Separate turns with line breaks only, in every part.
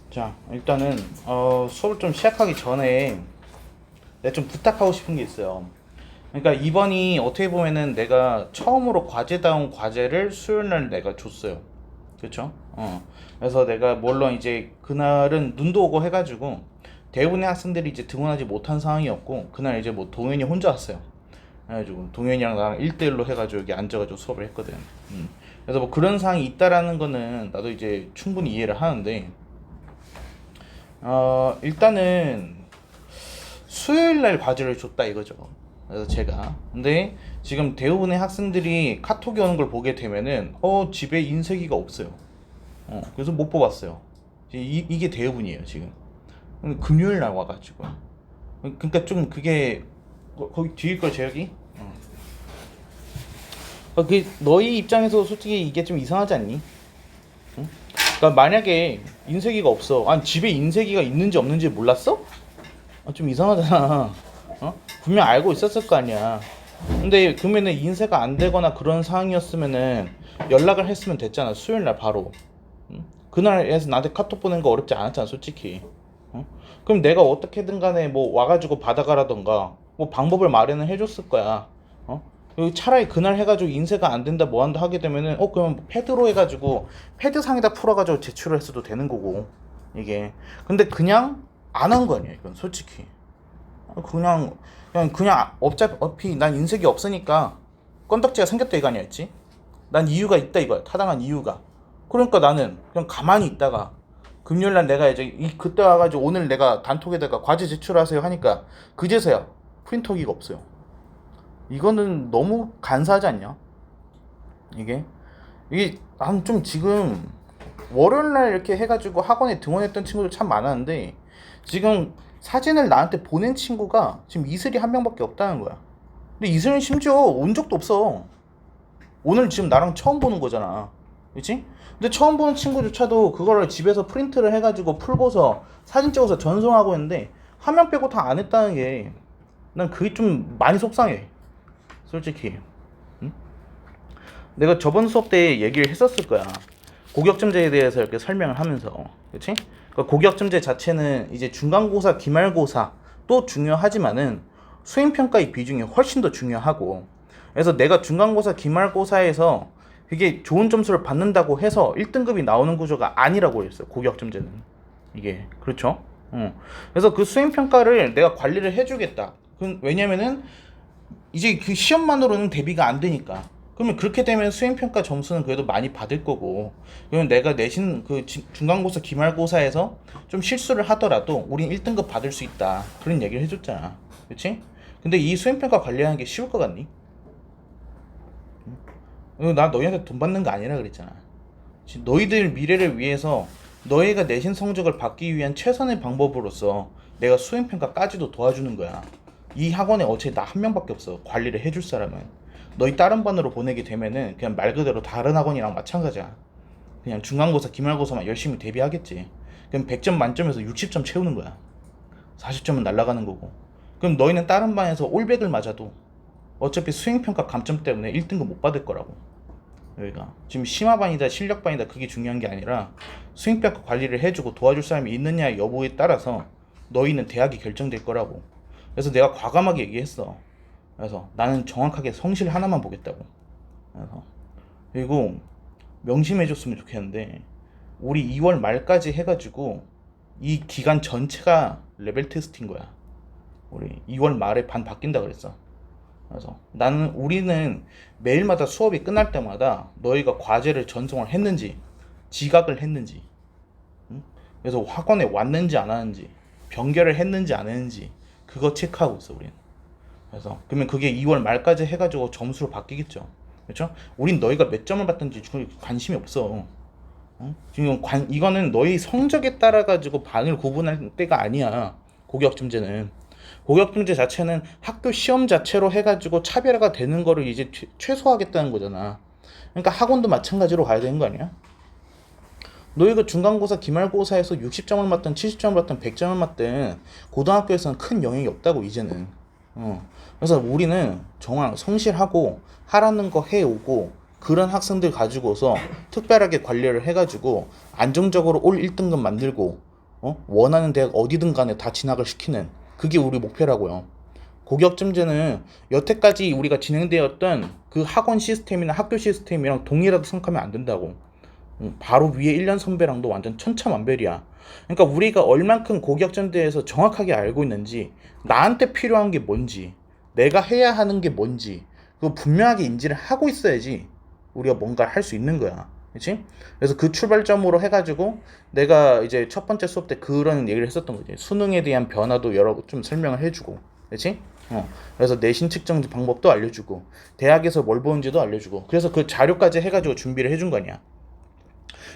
자, 일단은 수업을 좀 시작하기 전에 내가 좀 부탁하고 싶은 게 있어요. 그러니까 이번이 어떻게 보면은 내가 처음으로 과제다운 과제를 수요일 날 내가 줬어요. 그렇죠? 그래서 내가 물론 이제 그날은 눈도 오고 해가지고 대부분의 학생들이 이제 등원하지 못한 상황이었고, 그날 이제 뭐 동현이 혼자 왔어요. 그래가지고 동현이랑 나랑 1대1로 해가지고 여기 앉아가지고 수업을 했거든. 그래서 뭐 그런 상황이 있다라는 거는 나도 이제 충분히 이해를 하는데, 일단은 수요일 날 과제를 줬다 이거죠. 그래서 제가 근데 지금 대부분의 학생들이 카톡이 오는 걸 보게 되면은 집에 인쇄기가 없어요. 그래서 못 뽑았어요. 이게 대부분이에요 지금. 금요일 날 와가지고. 그러니까 좀 그게 거기 뒤일 걸 재혁이. 그 너희 입장에서 솔직히 이게 좀 이상하지 않니? 응? 그러니까 만약에 인쇄기가 없어. 아니 집에 인쇄기가 있는지 없는지 몰랐어? 좀 이상하잖아. 분명 알고 있었을 거 아니야. 근데 그러면은 인쇄가 안 되거나 그런 상황이었으면은 연락을 했으면 됐잖아. 수요일 날 바로. 응? 그날에서 나한테 카톡 보낸 거 어렵지 않았잖아, 솔직히. 그럼 내가 어떻게든 간에 뭐 와가지고 받아가라던가 뭐 방법을 마련을 해줬을 거야. 여기 차라리 그날 해가지고 인쇄가 안 된다 뭐 한다 하게 되면은 그러면 뭐 패드로 해가지고 패드상에다 풀어가지고 제출을 했어도 되는 거고 이게. 근데 그냥 안 한 거 아니야 이건 솔직히. 그냥 어차피 난 인색이 없으니까 건덕지가 생겼다 이거 아니었지? 난 이유가 있다 이거야. 타당한 이유가. 그러니까 나는 그냥 가만히 있다가 금요일날 내가 이제 그때 와가지고 오늘 내가 단톡에다가 과제 제출하세요 하니까 그제서야 프린터기가 없어요. 이거는 너무 간사하지 않냐? 이게 난 좀 지금 월요일날 이렇게 해가지고 학원에 등원했던 친구들 참 많았는데 지금 사진을 나한테 보낸 친구가 지금 이슬이 한 명밖에 없다는 거야. 근데 이슬은 심지어 온 적도 없어. 오늘 지금 나랑 처음 보는 거잖아. 그치? 근데 처음 보는 친구조차도 그거를 집에서 프린트를 해가지고 풀고서 사진 찍어서 전송하고 있는데 한 명 빼고 다 안 했다는 게 난 그게 좀 많이 속상해. 솔직히. 응? 내가 저번 수업 때 얘기를 했었을 거야. 고격점제에 대해서 이렇게 설명을 하면서. 그치? 그러니까 고격점제 자체는 이제 중간고사, 기말고사도 중요하지만은 수행평가의 비중이 훨씬 더 중요하고, 그래서 내가 중간고사, 기말고사에서 그게 좋은 점수를 받는다고 해서 1등급이 나오는 구조가 아니라고 했어요. 고격점제는. 이게. 그렇죠? 그래서 그 수행평가를 내가 관리를 해주겠다. 왜냐면은 이제 그 시험만으로는 대비가 안 되니까. 그러면 그렇게 되면 수행평가 점수는 그래도 많이 받을 거고, 그러면 내가 내신 그 중간고사 기말고사에서 좀 실수를 하더라도 우린 1등급 받을 수 있다, 그런 얘기를 해줬잖아. 그치? 근데 이 수행평가 관리하는 게 쉬울 것 같니? 나 너희한테 돈 받는 거 아니라 그랬잖아. 너희들 미래를 위해서 너희가 내신 성적을 받기 위한 최선의 방법으로서 내가 수행평가까지도 도와주는 거야. 이 학원에 어차피 나 한 명밖에 없어. 관리를 해줄 사람은. 너희 다른 반으로 보내게 되면은 그냥 말 그대로 다른 학원이랑 마찬가지야. 그냥 중간고사, 기말고사만 열심히 대비하겠지. 그럼 100점 만점에서 60점 채우는 거야. 40점은 날아가는 거고. 그럼 너희는 다른 반에서 올백을 맞아도 어차피 수행평가 감점 때문에 1등급 못 받을 거라고. 여기가 지금 심화반이다 실력반이다 그게 중요한 게 아니라 수행평가 관리를 해주고 도와줄 사람이 있느냐 여부에 따라서 너희는 대학이 결정될 거라고. 그래서 내가 과감하게 얘기했어. 그래서 나는 정확하게 성실 하나만 보겠다고. 그래서 그리고 명심해줬으면 좋겠는데 우리 2월 말까지 해가지고 이 기간 전체가 레벨 테스트인 거야. 우리 2월 말에 반 바뀐다 그랬어. 그래서 우리는 매일마다 수업이 끝날 때마다 너희가 과제를 전송을 했는지 지각을 했는지, 응? 그래서 학원에 왔는지 안 왔는지 변결을 했는지 안 했는지 그거 체크하고 있어 우리는. 그래서 그러면 그게 2월 말까지 해가지고 점수로 바뀌겠죠. 그렇죠? 우린 너희가 몇 점을 받든지 관심이 없어. 지금 이거는 너희 성적에 따라 가지고 반을 구분할 때가 아니야. 고교학점제는. 고교학점제 자체는 학교 시험 자체로 해가지고 차별화가 되는 거를 이제 최소화하겠다는 거잖아. 그러니까 학원도 마찬가지로 가야 되는 거 아니야? 너희가 중간고사, 기말고사에서 60점을 맞든 70점을 맞든 100점을 맞든 고등학교에서는 큰 영향이 없다고 이제는. 그래서 우리는 정말 성실하고 하라는 거 해오고 그런 학생들 가지고서 특별하게 관리를 해가지고 안정적으로 올 1등급 만들고 원하는 대학 어디든 간에 다 진학을 시키는 그게 우리 목표라고요. 고교학점제는 여태까지 우리가 진행되었던 그 학원 시스템이나 학교 시스템이랑 동일하다 생각하면 안 된다고. 바로 위에 1년 선배랑도 완전 천차만별이야. 그러니까 우리가 얼만큼 고교학점제에서 정확하게 알고 있는지, 나한테 필요한 게 뭔지, 내가 해야 하는 게 뭔지, 그거 분명하게 인지를 하고 있어야지 우리가 뭔가를 할 수 있는 거야. 그치? 그래서 그 출발점으로 해가지고 내가 이제 첫 번째 수업 때 그런 얘기를 했었던 거지. 수능에 대한 변화도 여러 좀 설명을 해주고, 그치? 그래서 내신 측정 방법도 알려주고, 대학에서 뭘 보는지도 알려주고, 그래서 그 자료까지 해가지고 준비를 해준 거냐.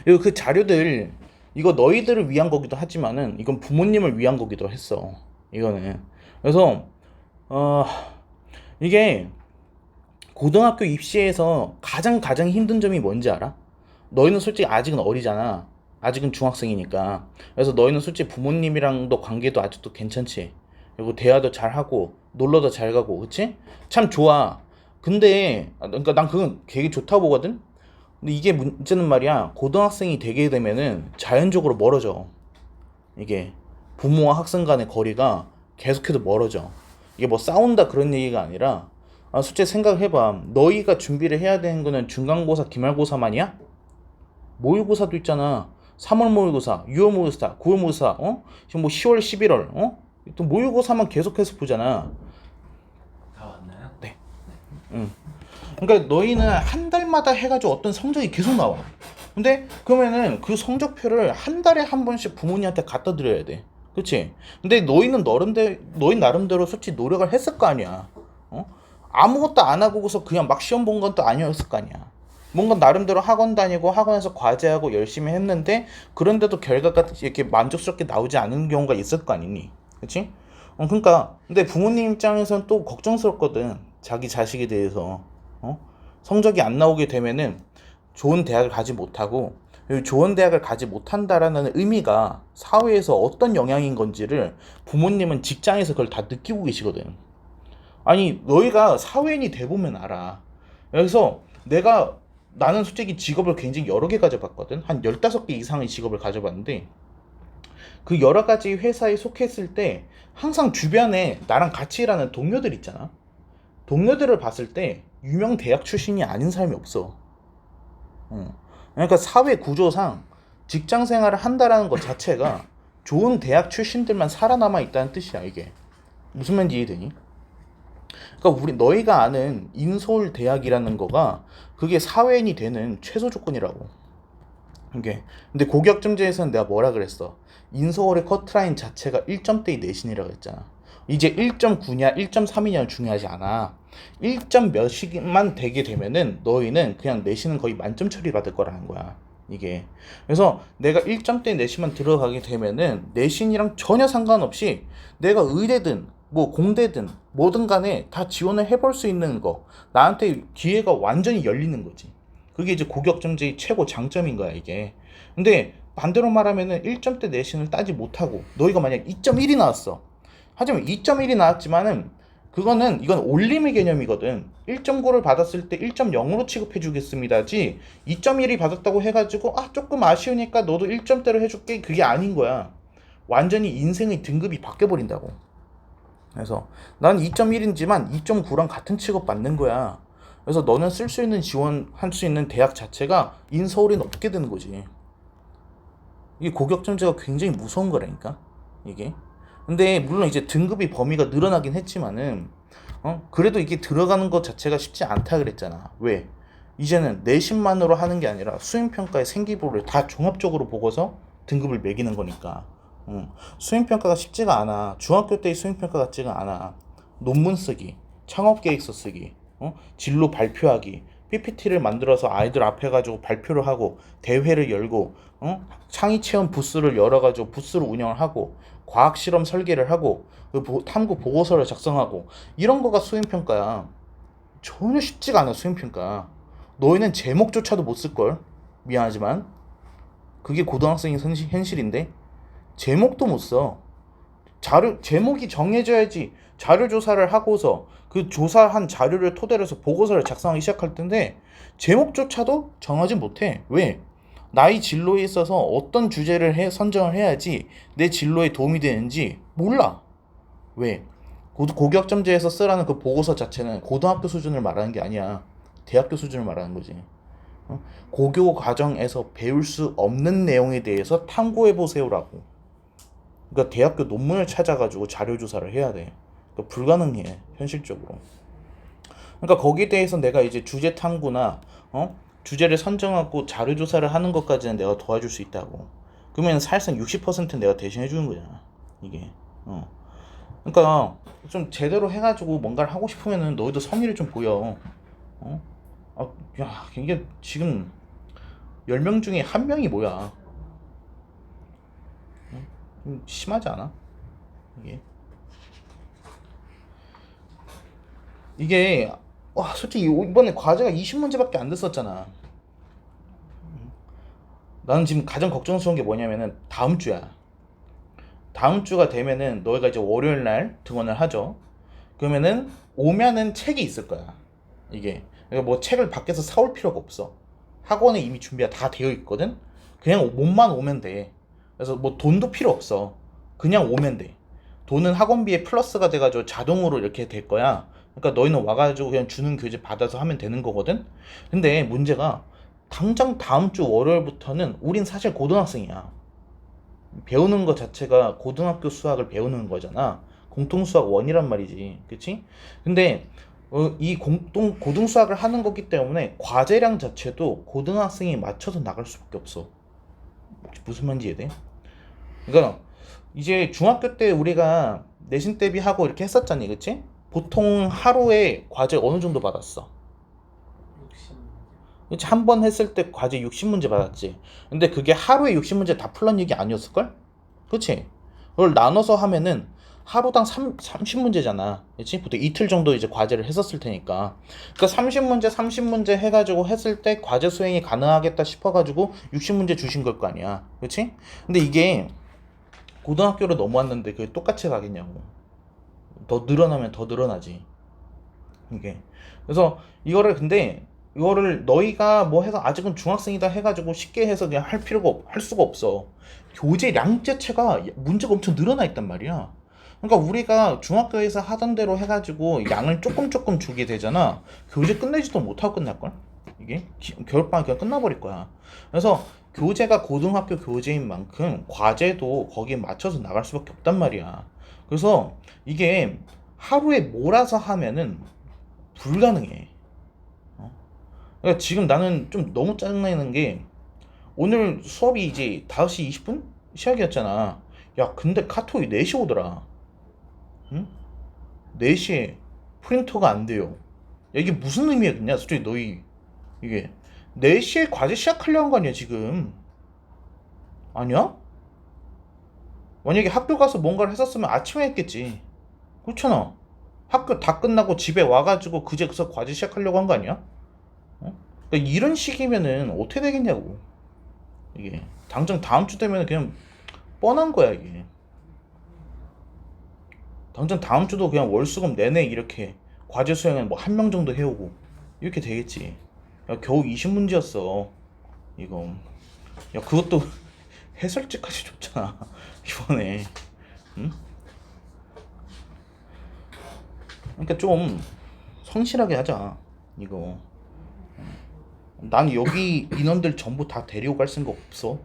그리고 그 자료들, 이거 너희들을 위한 거기도 하지만은 이건 부모님을 위한 거기도 했어. 이거는. 그래서 어 이게 고등학교 입시에서 가장 힘든 점이 뭔지 알아? 너희는 솔직히 아직은 어리잖아. 아직은 중학생이니까. 그래서 너희는 솔직히 부모님이랑도 관계도 아직도 괜찮지. 그리고 대화도 잘하고 놀러도 잘 가고, 그치? 참 좋아. 근데 그러니까 난 그건 되게 좋다고 보거든. 근데 이게 문제는 말이야, 고등학생이 되게 되면은 자연적으로 멀어져. 이게 부모와 학생 간의 거리가 계속해서 멀어져. 이게 뭐 싸운다 그런 얘기가 아니라, 솔직히 생각해봐. 너희가 준비를 해야 되는 거는 중간고사, 기말고사만이야? 모의고사도 있잖아. 3월 모의고사, 6월 모의고사, 9월 모의고사, 지금 뭐 10월, 11월, 또 모의고사만 계속해서 보잖아.
다 왔나요?
네. 응. 그러니까 너희는 한 달마다 해가지고 어떤 성적이 계속 나와. 근데 그러면은 그 성적표를 한 달에 한 번씩 부모님한테 갖다 드려야 돼. 그치? 근데 너희 나름대로 솔직히 노력을 했을 거 아니야. 아무것도 안 하고서 그냥 막 시험 본 건 또 아니었을 거 아니야. 뭔가 나름대로 학원 다니고 학원에서 과제하고 열심히 했는데, 그런데도 결과가 이렇게 만족스럽게 나오지 않은 경우가 있을 거 아니니. 그치? 그러니까 근데 부모님 입장에서는 또 걱정스럽거든. 자기 자식에 대해서. 성적이 안 나오게 되면은 좋은 대학을 가지 못하고, 좋은 대학을 가지 못한다라는 의미가 사회에서 어떤 영향인 건지를 부모님은 직장에서 그걸 다 느끼고 계시거든. 아니, 너희가 사회인이 돼보면 알아. 그래서 나는 솔직히 직업을 굉장히 여러 개 가져봤거든. 한 15개 이상의 직업을 가져봤는데, 그 여러 가지 회사에 속했을 때 항상 주변에 나랑 같이 일하는 동료들 있잖아. 동료들을 봤을 때 유명 대학 출신이 아닌 사람이 없어. 그러니까 사회 구조상 직장 생활을 한다라는 것 자체가 좋은 대학 출신들만 살아남아 있다는 뜻이야, 이게. 무슨 말인지 이해되니? 그러니까 너희가 아는 인서울 대학이라는 거가 그게 사회인이 되는 최소 조건이라고. 이게. 근데 고교학점제에서는 내가 뭐라 그랬어? 인서울의 커트라인 자체가 1점대의 내신이라고 했잖아. 이제 1.9냐 1.3이냐는 중요하지 않아. 1점 몇씩만 되게 되면은 너희는 그냥 내신은 거의 만점 처리받을 거라는 거야. 이게. 그래서 내가 1점대 내신만 들어가게 되면은 내신이랑 전혀 상관없이 내가 의대든 뭐 공대든 뭐든 간에 다 지원을 해볼 수 있는 거, 나한테 기회가 완전히 열리는 거지. 그게 이제 고교학점제의 최고 장점인 거야, 이게. 근데 반대로 말하면은 1점대 내신을 따지 못하고 너희가 만약 2.1이 나왔어. 하지만 2.1이 나왔지만은 이건 올림의 개념이거든. 1.9를 받았을 때 1.0으로 취급해 주겠습니다지, 2.1이 받았다고 해가지고 조금 아쉬우니까 너도 1점대로 해줄게, 그게 아닌 거야. 완전히 인생의 등급이 바뀌어 버린다고. 그래서 난 2.1이지만 2.9랑 같은 취급 받는 거야. 그래서 너는 쓸 수 있는, 지원할 수 있는 대학 자체가 인서울이 없게 되는 거지. 이게 고교학점제가 굉장히 무서운 거라니까, 이게. 근데 물론 이제 등급이 범위가 늘어나긴 했지만은 그래도 이게 들어가는 것 자체가 쉽지 않다 그랬잖아. 왜? 이제는 내신만으로 하는 게 아니라 수행평가의 생기부를 다 종합적으로 보고서 등급을 매기는 거니까. 수행평가가 쉽지가 않아. 중학교 때의 수행평가 같지가 않아. 논문 쓰기, 창업계획서 쓰기, 진로 발표하기, PPT를 만들어서 아이들 앞에 가지고 발표를 하고, 대회를 열고, 창의체험 부스를 열어가지고 부스를 운영을 하고, 과학실험 설계를 하고, 탐구 보고서를 작성하고, 이런 거가 수행평가야. 전혀 쉽지가 않아, 수행평가. 너희는 제목조차도 못 쓸걸? 미안하지만. 그게 고등학생의 현실인데, 제목도 못 써. 제목이 정해져야지 자료 조사를 하고서 그 조사한 자료를 토대로 해서 보고서를 작성하기 시작할 텐데, 제목조차도 정하지 못해. 왜? 나의 진로에 있어서 어떤 주제를 선정을 해야지 내 진로에 도움이 되는지 몰라. 왜? 고교학점제에서 쓰라는 그 보고서 자체는 고등학교 수준을 말하는 게 아니야. 대학교 수준을 말하는 거지. 고교 과정에서 배울 수 없는 내용에 대해서 탐구해 보세요라고. 그러니까 대학교 논문을 찾아가지고 자료 조사를 해야 돼. 그러니까 불가능해 현실적으로. 그러니까 거기에 대해서 내가 이제 주제 탐구나 주제를 선정하고 자료 조사를 하는 것까지는 내가 도와줄 수 있다고. 그러면 사실상 60%는 내가 대신해 주는 거야. 이게. 그러니까 좀 제대로 해가지고 뭔가를 하고 싶으면은 너희도 성의를 좀 보여. 야, 이게 지금 10명 중에 한 명이 뭐야? 좀 심하지 않아? 이게 와, 솔직히 이번에 과제가 20문제밖에 안 됐었잖아. 나는 지금 가장 걱정스러운 게 뭐냐면은 다음 주야. 다음 주가 되면은 너희가 이제 월요일 날 등원을 하죠. 그러면은 오면은 책이 있을 거야. 이게 그러니까 뭐 책을 밖에서 사올 필요가 없어. 학원에 이미 준비가 다 되어 있거든. 그냥 몸만 오면 돼. 그래서 뭐 돈도 필요 없어. 그냥 오면 돼. 돈은 학원비에 플러스가 돼가지고 자동으로 이렇게 될 거야. 그러니까 너희는 와가지고 그냥 주는 교재 받아서 하면 되는 거거든. 근데 문제가 당장 다음 주 월요일부터는 우린 사실 고등학생이야. 배우는 것 자체가 고등학교 수학을 배우는 거잖아. 공통 수학 원이란 말이지. 그치? 근데 이 고등 수학을 하는 거기 때문에 과제량 자체도 고등학생이 맞춰서 나갈 수밖에 없어. 혹시 무슨 말인지 이해돼? 그러니까 이제 중학교 때 우리가 내신 대비하고 이렇게 했었잖니, 그치? 보통 하루에 과제 어느 정도 받았어?
60.
그치? 한 번 했을 때 과제 60문제 받았지. 근데 그게 하루에 60문제 다 풀란 얘기 아니었을걸? 그치? 그걸 나눠서 하면은 하루당 30문제잖아. 그치? 보통 이틀 정도 이제 과제를 했었을 테니까. 그러니까 30문제, 30문제 해가지고 했을 때 과제 수행이 가능하겠다 싶어가지고 60문제 주신 걸 거 아니야. 그치? 근데 이게 고등학교로 넘어왔는데 그게 똑같이 가겠냐고. 더 늘어나면 더 늘어나지. 이게. 그래서 근데 이거를 너희가 뭐 해서 아직은 중학생이다 해가지고 쉽게 해서 그냥 할 수가 없어. 교재량 자체가 문제가 엄청 늘어나 있단 말이야. 그러니까 우리가 중학교에서 하던 대로 해가지고 양을 조금 주게 되잖아. 교재 끝내지도 못하고 끝날걸? 이게 겨울방학 그냥 끝나버릴 거야. 그래서 교재가 고등학교 교재인 만큼 과제도 거기에 맞춰서 나갈 수밖에 없단 말이야. 그래서 이게 하루에 몰아서 하면은 불가능해. 그러니까 지금 나는 좀 너무 짜증나는 게 오늘 수업이 이제 5시 20분 시작이었잖아. 야, 근데 카톡이 4시 오더라. 응? 4시에 프린터가 안 돼요. 야, 이게 무슨 의미였냐? 솔직히 너희 이게 4시에 과제 시작하려는 거 아니야, 지금? 아니야? 만약에 학교 가서 뭔가를 했었으면 아침에 했겠지. 그렇잖아. 학교 다 끝나고 집에 와가지고 그제서 과제 시작하려고 한 거 아니야? 그러니까 이런 식이면은 어떻게 되겠냐고. 이게 당장 다음 주 되면 그냥 뻔한 거야 이게. 당장 다음 주도 그냥 월수금 내내 이렇게 과제 수행은 뭐 한 명 정도 해오고 이렇게 되겠지. 야, 겨우 20문제였어 이거. 야, 그것도 해설지까지 줬잖아 이번에. 응? 그러니까 좀 성실하게 하자 이거. 난 여기 인원들 전부 다 데리고 갈 생각 없어.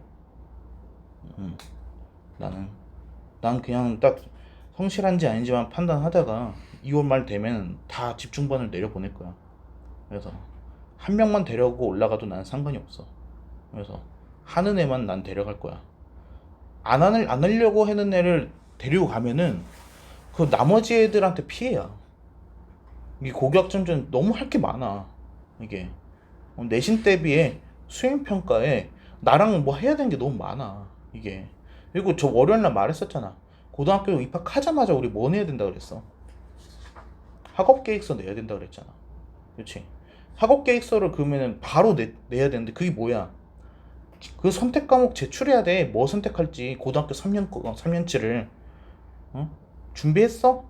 나는 난 그냥 딱 성실한지 아닌지만 판단하다가 2월 말 되면 다 집중반을 내려보낼 거야. 그래서 한 명만 데려오고 올라가도 난 상관이 없어. 그래서 하는 애만 난 데려갈 거야. 안 하려고 하는 애를 데리고 가면은 그 나머지 애들한테 피해야. 이게 고교학점제는 너무 할 게 많아. 이게 내신 대비에 수행평가에 나랑 뭐 해야 되는 게 너무 많아. 이게. 그리고 저 월요일날 말했었잖아. 고등학교 입학하자마자 우리 뭐 내야 된다 그랬어? 학업 계획서 내야 된다 그랬잖아. 그렇지? 학업 계획서를 그러면은 바로 내야 되는데 그게 뭐야? 그 선택 과목 제출해야 돼. 뭐 선택할지 고등학교 3년치를 준비했어?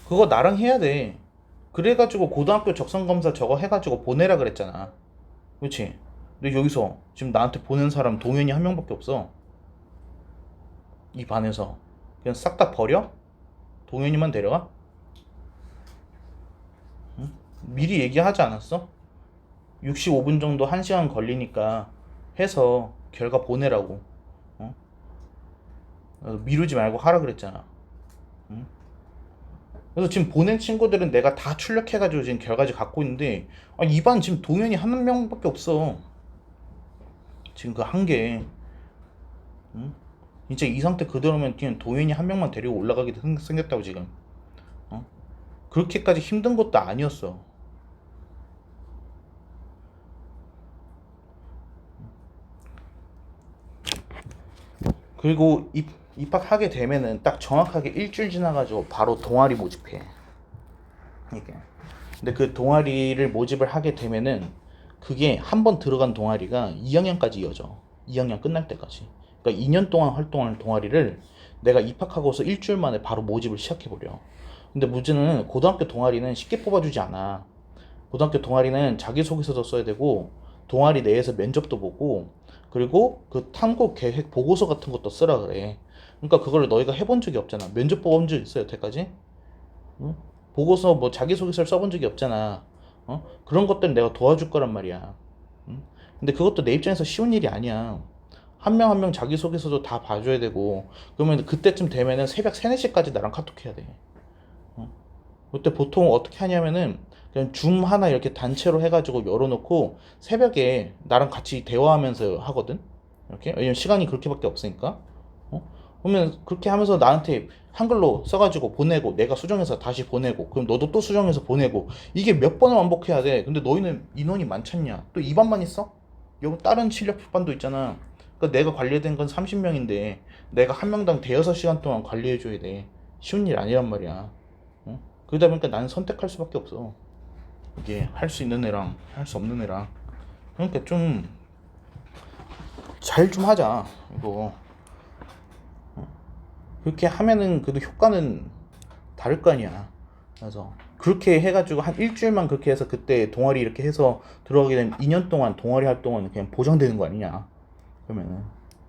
그거 나랑 해야 돼. 그래가지고 고등학교 적성검사 저거 해가지고 보내라 그랬잖아. 그렇지? 근데 여기서 지금 나한테 보낸 사람 동현이 한 명밖에 없어. 이 반에서 그냥 싹 다 버려? 동현이만 데려가? 응? 미리 얘기하지 않았어? 65분 정도 1시간 걸리니까 해서 결과 보내라고. 어? 미루지 말고 하라 그랬잖아. 응? 그래서 지금 보낸 친구들은 내가 다 출력해가지고 지금 결과지 갖고 있는데, 이 반 지금 동현이 한 명밖에 없어. 지금 그 한 개. 응? 진짜 이 상태 그대로면 그냥 동현이 한 명만 데리고 올라가게 생겼다고 지금. 어? 그렇게까지 힘든 것도 아니었어. 그리고 입학하게 되면은 딱 정확하게 일주일 지나가지고 바로 동아리 모집해. 이게. 근데 그 동아리를 모집을 하게 되면은 그게 한 번 들어간 동아리가 2학년까지 이어져. 2학년 끝날 때까지. 그러니까 2년 동안 활동하는 동아리를 내가 입학하고서 일주일 만에 바로 모집을 시작해버려. 근데 문제는 고등학교 동아리는 쉽게 뽑아주지 않아. 고등학교 동아리는 자기소개서도 써야 되고 동아리 내에서 면접도 보고 그리고 그 탐구 계획 보고서 같은 것도 쓰라 그래. 그러니까 그걸 너희가 해본 적이 없잖아. 면접 본 적 있어 여태까지? 응? 보고서 뭐 자기소개서를 써본 적이 없잖아. 그런 것들은 내가 도와줄 거란 말이야. 응? 근데 그것도 내 입장에서 쉬운 일이 아니야. 한 명 한 명 자기소개서도 다 봐줘야 되고 그러면 그때쯤 되면은 새벽 3, 4시까지 나랑 카톡해야 돼. 어? 그때 보통 어떻게 하냐면은 그냥 줌 하나 이렇게 단체로 해가지고 열어놓고 새벽에 나랑 같이 대화하면서 하거든. 이렇게 왜냐면 시간이 그렇게밖에 없으니까. 그러면 그렇게 하면서 나한테 한글로 써가지고 보내고 내가 수정해서 다시 보내고 그럼 너도 또 수정해서 보내고 이게 몇 번을 반복해야 돼. 근데 너희는 인원이 많잖냐? 또 2반만 있어? 여기 다른 실력반도 있잖아. 그러니까 내가 관리된 건 30명인데 내가 한 명당 대여섯 시간 동안 관리해줘야 돼. 쉬운 일 아니란 말이야. 그러다 보니까 나는 선택할 수밖에 없어. 이게 할 수 있는 애랑 할 수 없는 애랑. 그러니까 좀 잘 좀 하자 이거. 그렇게 하면은 그래도 효과는 다를 거 아니야. 그래서 그렇게 해가지고 한 일주일만 그렇게 해서 그때 동아리 이렇게 해서 들어가게 되면 2년 동안 동아리 활동은 그냥 보장되는 거 아니냐. 그러면은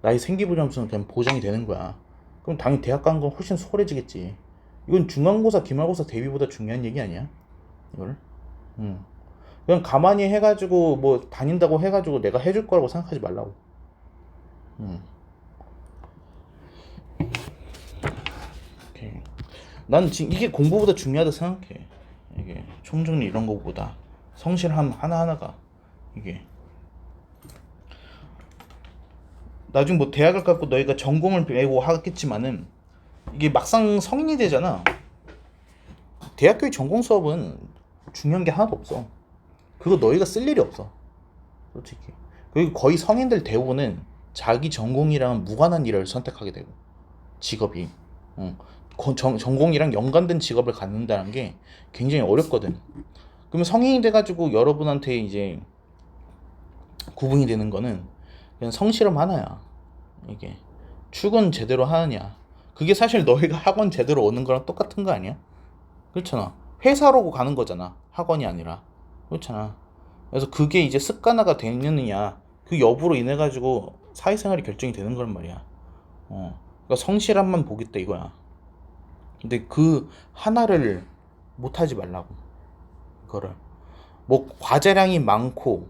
나의 생기부점수는 그냥 보장이 되는 거야. 그럼 당연히 대학 가는 건 훨씬 수월해지겠지. 이건 중간고사 기말고사 대비보다 중요한 얘기 아니야 이걸. 그냥 가만히 해가지고 뭐 다닌다고 해가지고 내가 해줄 거라고 생각하지 말라고. 오케이. 난 지금 이게 공부보다 중요하다 생각해. 이게 총정리 이런 거보다 성실함 하나하나가 이게 나중 뭐 대학을 갖고 너희가 전공을 배우고 하겠지만은 이게 막상 성인이 되잖아. 대학교의 전공 수업은 중요한 게 하나도 없어. 그거 너희가 쓸 일이 없어 솔직히. 그리고 거의 성인들 대부분은 자기 전공이랑 무관한 일을 선택하게 되고 직업이 전공이랑 연관된 직업을 갖는다는 게 굉장히 어렵거든. 그러면 성인이 돼가지고 여러분한테 이제 구분이 되는 거는 그냥 성실함 하나야. 이게 출근 제대로 하느냐. 그게 사실 너희가 학원 제대로 오는 거랑 똑같은 거 아니야? 그렇잖아. 회사로 가는 거잖아. 학원이 아니라. 그렇잖아. 그래서 그게 이제 습관화가 되느냐 그 여부로 인해 가지고 사회생활이 결정이 되는 거란 말이야. 그러니까 성실함만 보겠다 이거야. 근데 그 하나를 못하지 말라고. 그거를 뭐 과제량이 많고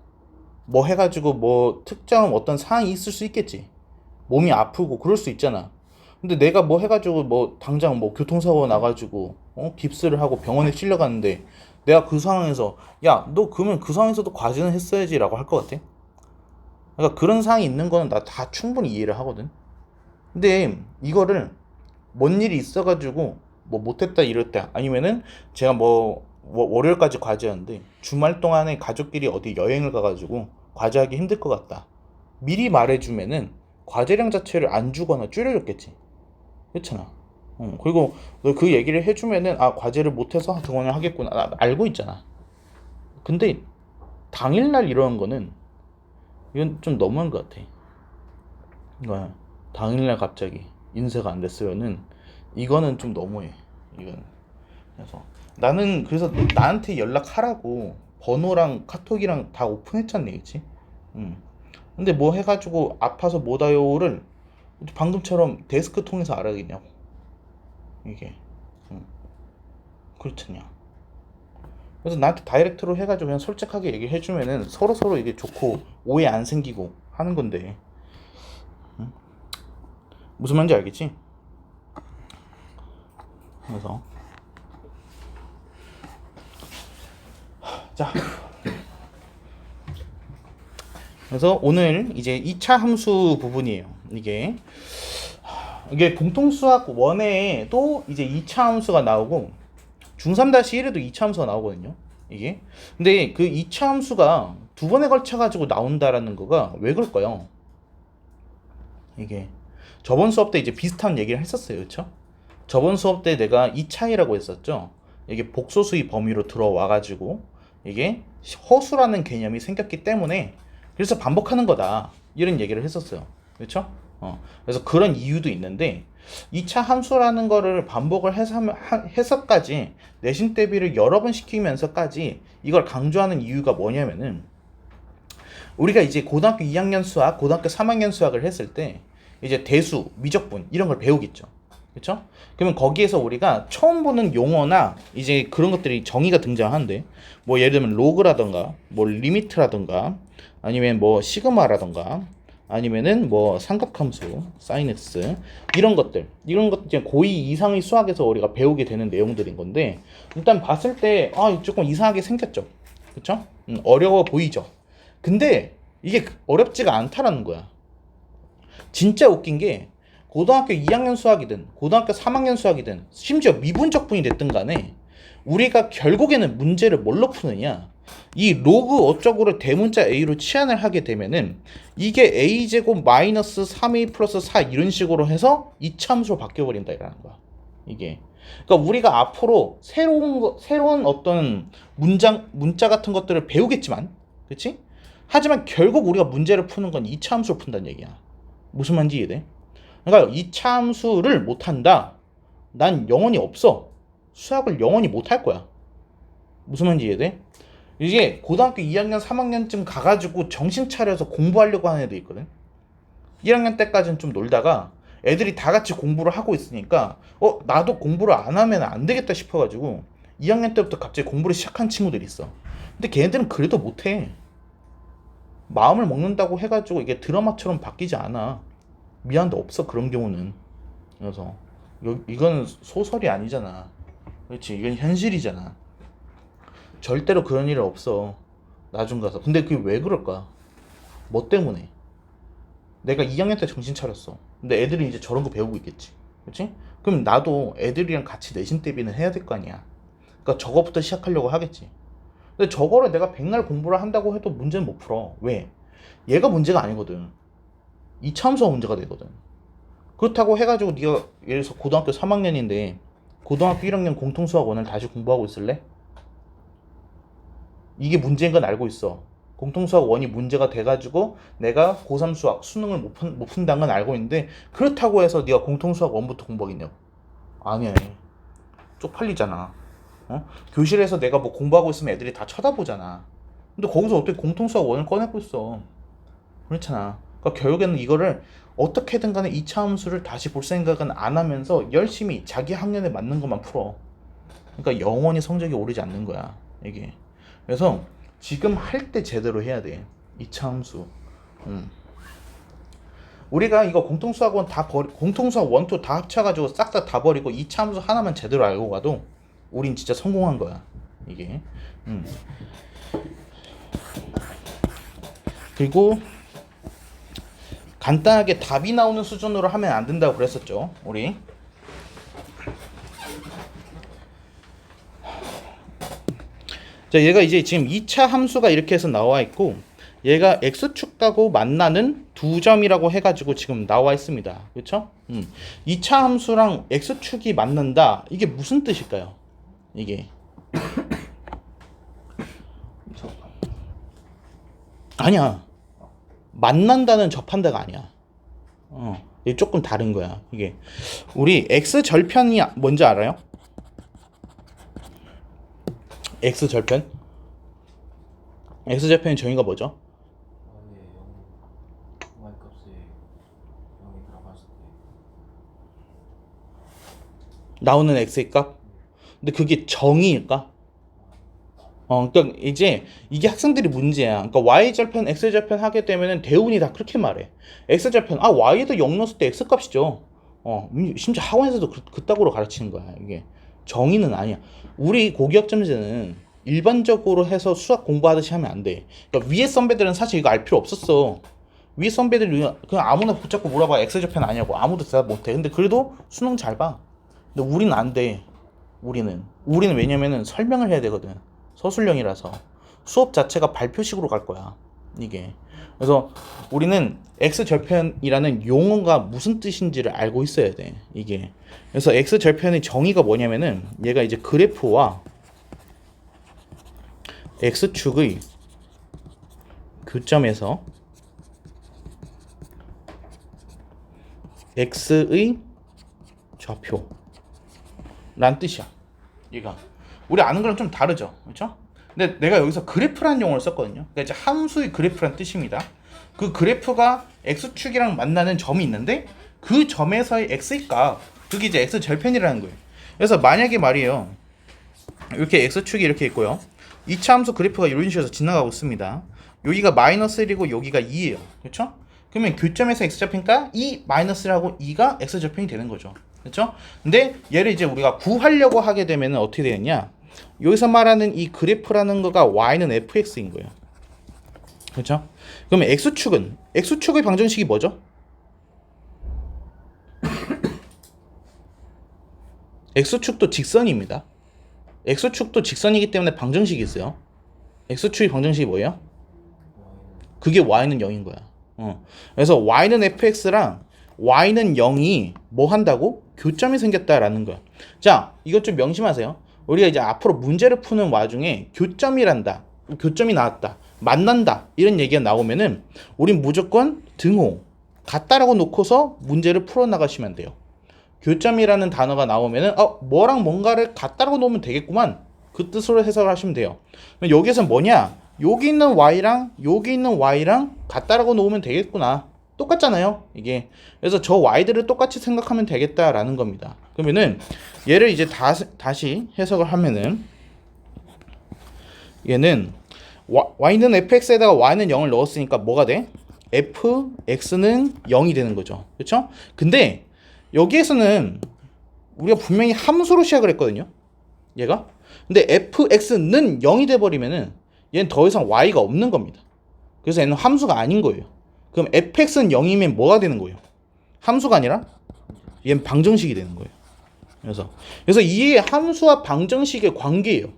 뭐 해가지고 뭐 특정 어떤 상황이 있을 수 있겠지. 몸이 아프고 그럴 수 있잖아. 근데 내가 뭐 해가지고 뭐 당장 뭐 교통사고 나가지고 깁스를 하고 병원에 실려갔는데 내가 그 상황에서 야 너 그러면 그 상황에서도 과제는 했어야지라고 할 것 같아? 그러니까 그런 상황이 있는 거는 나 다 충분히 이해를 하거든. 근데 이거를 뭔 일이 있어가지고 뭐 못했다 이랬다 아니면은 제가 뭐 월요일까지 과제였는데 주말 동안에 가족끼리 어디 여행을 가가지고 과제하기 힘들 것 같다 미리 말해주면은 과제량 자체를 안 주거나 줄여줬겠지. 그렇잖아. 그리고 너 그 얘기를 해주면은 아 과제를 못해서 그거는 하겠구나 알고 있잖아. 근데 당일날 이러는 거는 이건 좀 너무한 것 같아. 이거야. 당일날 갑자기 인쇄가 안 됐으면은 이거는 좀 너무해. 이건 그래서 나는 그래서 나한테 연락하라고 번호랑 카톡이랑 다 오픈했잖니, 그치? 응. 근데 뭐 해가지고 아파서 못 와요를 방금처럼 데스크 통해서 알아야겠냐고. 이게. 그렇잖냐. 그래서 나한테 다이렉트로 해가지고 그냥 솔직하게 얘기해주면은 서로 이게 좋고 오해 안 생기고 하는 건데. 무슨 말인지 알겠지? 그래서 자, 그래서 오늘 이제 2차 함수 부분이에요. 이게 공통수학 1에도 이제 2차 함수가 나오고 중3-1에도 2차 함수가 나오거든요. 이게. 근데 그 2차 함수가 두 번에 걸쳐 가지고 나온다라는 거가 왜 그럴까요? 이게 저번 수업 때 이제 비슷한 얘기를 했었어요. 그렇죠? 저번 수업 때 내가 2차이라고 했었죠. 이게 복소수의 범위로 들어와 가지고 이게 허수라는 개념이 생겼기 때문에 그래서 반복하는 거다. 이런 얘기를 했었어요. 그렇죠? 그래서 그런 이유도 있는데 2차 함수라는 거를 반복을 해서까지 내신 대비를 여러 번 시키면서까지 이걸 강조하는 이유가 뭐냐면은 우리가 이제 고등학교 2학년 수학, 고등학교 3학년 수학을 했을 때 이제 대수, 미적분 이런 걸 배우겠죠. 그렇죠? 그러면 거기에서 우리가 처음 보는 용어나 이제 그런 것들이 정의가 등장하는데 뭐 예를 들면 로그라던가 뭐 리미트라던가 아니면 뭐 시그마라던가 아니면은 뭐 삼각함수, 사인 x 이런 것들 이제 고2 이상의 수학에서 우리가 배우게 되는 내용들인 건데 일단 봤을 때 조금 이상하게 생겼죠. 그렇죠? 어려워 보이죠. 근데 이게 어렵지가 않다라는 거야. 진짜 웃긴 게 고등학교 2학년 수학이든 고등학교 3학년 수학이든 심지어 미분적분이 됐든 간에 우리가 결국에는 문제를 뭘로 푸느냐, 이 로그 어쩌고를 대문자 a로 치환을 하게 되면은 이게 a제곱 마이너스 3a 플러스 4 이런 식으로 해서 이차함수로 바뀌어버린다 이라는 거야. 이게 그러니까 우리가 앞으로 새로운 어떤 문자 같은 것들을 배우겠지만, 그렇지? 하지만 결국 우리가 문제를 푸는 건 이차함수로 푼다는 얘기야. 무슨 말인지 이해돼? 그러니까 이차함수를 못한다, 난 영원히 없어. 수학을 영원히 못할 거야. 무슨 말인지 이해돼? 이게 고등학교 2학년 3학년쯤 가가지고 정신 차려서 공부하려고 하는 애도 있거든. 1학년 때까지는 좀 놀다가 애들이 다 같이 공부를 하고 있으니까 나도 공부를 안 하면 안 되겠다 싶어가지고 2학년 때부터 갑자기 공부를 시작한 친구들이 있어. 근데 걔네들은 그래도 못해. 마음을 먹는다고 해가지고 이게 드라마처럼 바뀌지 않아. 미안한데 없어, 그런 경우는. 그래서 이건 소설이 아니잖아. 그렇지, 이건 현실이잖아. 절대로 그런 일 없어, 나중 가서. 근데 그게 왜 그럴까? 뭐 때문에? 내가 2학년 때 정신 차렸어. 근데 애들이 이제 저런 거 배우고 있겠지. 그렇지? 그럼 나도 애들이랑 같이 내신 대비는 해야 될 거 아니야. 그러니까 저거부터 시작하려고 하겠지. 근데 저거를 내가 백날 공부를 한다고 해도 문제는 못 풀어. 왜? 얘가 문제가 아니거든. 이차함수가 문제가 되거든. 그렇다고 해가지고 네가 예를 들어서 고등학교 3학년인데 고등학교 1학년 공통수학 원을 다시 공부하고 있을래? 이게 문제인 건 알고 있어. 공통수학 원이 문제가 돼가지고 내가 고3 수학 수능을 못 푼다는 건 알고 있는데 그렇다고 해서 네가 공통수학 원부터 공부하겠냐고. 아니야. 쪽팔리잖아. 교실에서 내가 뭐 공부하고 있으면 애들이 다 쳐다보잖아. 근데 거기서 어떻게 공통수학 원을 꺼내고 있어. 그렇잖아. 그러니까 결국에는 이거를 어떻게든 간에 2차 함수를 다시 볼 생각은 안 하면서 열심히 자기 학년에 맞는 것만 풀어. 그러니까 영원히 성적이 오르지 않는 거야, 이게. 그래서 지금 할 때 제대로 해야 돼, 2차 함수. 우리가 이거 공통수학원 공통수학 1, 2 다 합쳐가지고 싹 다 버리고 2차 함수 하나만 제대로 알고 가도 우린 진짜 성공한 거야, 이게. 그리고 간단하게 답이 나오는 수준으로 하면 안 된다고 그랬었죠, 우리. 자, 얘가 이제 지금 2차 함수가 이렇게 해서 나와 있고 얘가 x축하고 만나는 두 점이라고 해가지고 지금 나와 있습니다. 그렇죠? 2차 함수랑 x축이 만난다. 이게 무슨 뜻일까요? 이게 아니야. 만난다는 접한다가 아니야. 이게 조금 다른 거야. 이게 우리 x 절편이 뭔지 알아요? x 절편의 정의가 뭐죠? 나오는 x의 값. 근데 그게 정의일까? 그러니까 이제 이게 학생들이 문제야. 그러니까 y절편, x절편 하게 되면은 대운이 다 그렇게 말해. x절편, y에도 0 넣었을 때 x 값이죠. 심지어 학원에서도 그따구로 가르치는 거야. 이게 정의는 아니야. 우리 고기업점제는 일반적으로 해서 수학 공부하듯이 하면 안 돼. 그러니까 위에 선배들은 사실 이거 알 필요 없었어. 위에 선배들 그냥 아무나 붙잡고 물어봐. x절편 아니냐고. 아무도 대답 못해. 근데 그래도 수능 잘 봐. 근데 우리는 안 돼. 우리는 왜냐면은 설명을 해야 되거든. 서술형이라서 수업 자체가 발표식으로 갈 거야 이게. 그래서 우리는 x절편이라는 용어가 무슨 뜻인지를 알고 있어야 돼 이게. 그래서 x절편의 정의가 뭐냐면은 얘가 이제 그래프와 x축의 교점에서 x의 좌표란 뜻이야 얘가. 우리 아는 거랑 좀 다르죠, 그렇죠? 근데 내가 여기서 그래프라는 용어를 썼거든요. 그러니까 이제 함수의 그래프란 뜻입니다. 그 그래프가 x축이랑 만나는 점이 있는데 그 점에서의 x의 값, 그게 이제 x절편이라는 거예요. 그래서 만약에 말이에요, 이렇게 x축이 이렇게 있고요, 2차 함수 그래프가 이런 식으로 지나가고 있습니다. 여기가 마이너스 1이고 여기가 2예요, 그렇죠? 그러면 교점에서 x절편이니까 이 마이너스라고 2가 x절편이 되는 거죠, 그렇죠? 근데 얘를 이제 우리가 구하려고 하게 되면 어떻게 되겠냐? 여기서 말하는 이 그래프라는 거가 y는 fx인 거예요. 그렇죠? 그러면 x축의 방정식이 뭐죠? x축도 직선입니다. x축도 직선이기 때문에 방정식이 있어요. x축의 방정식이 뭐예요? 그게 y는 0인 거야. 그래서 y는 fx랑 y는 0이 뭐 한다고? 교점이 생겼다라는 거야. 자, 이것 좀 명심하세요. 우리가 이제 앞으로 문제를 푸는 와중에 교점이란다, 교점이 나왔다, 만난다 이런 얘기가 나오면은 우린 무조건 등호 같다라고 놓고서 문제를 풀어 나가시면 돼요. 교점이라는 단어가 나오면은 뭐랑 뭔가를 같다라고 놓으면 되겠구만, 그 뜻으로 해석을 하시면 돼요. 여기서 뭐냐, 여기 있는 y랑 여기 있는 y랑 같다라고 놓으면 되겠구나, 똑같잖아요 이게. 그래서 저 y들을 똑같이 생각하면 되겠다라는 겁니다. 그러면은 얘를 이제 다시 해석을 하면은 얘는 y는 fx에다가 y는 0을 넣었으니까 뭐가 돼? fx는 0이 되는 거죠, 그렇죠? 근데 여기에서는 우리가 분명히 함수로 시작을 했거든요, 얘가. 근데 fx는 0이 돼 버리면은 얘는 더 이상 y가 없는 겁니다. 그래서 얘는 함수가 아닌 거예요. 그럼 fx는 0이면 뭐가 되는 거예요? 함수가 아니라 얘는 방정식이 되는 거예요. 그래서 이 함수와 방정식의 관계예요.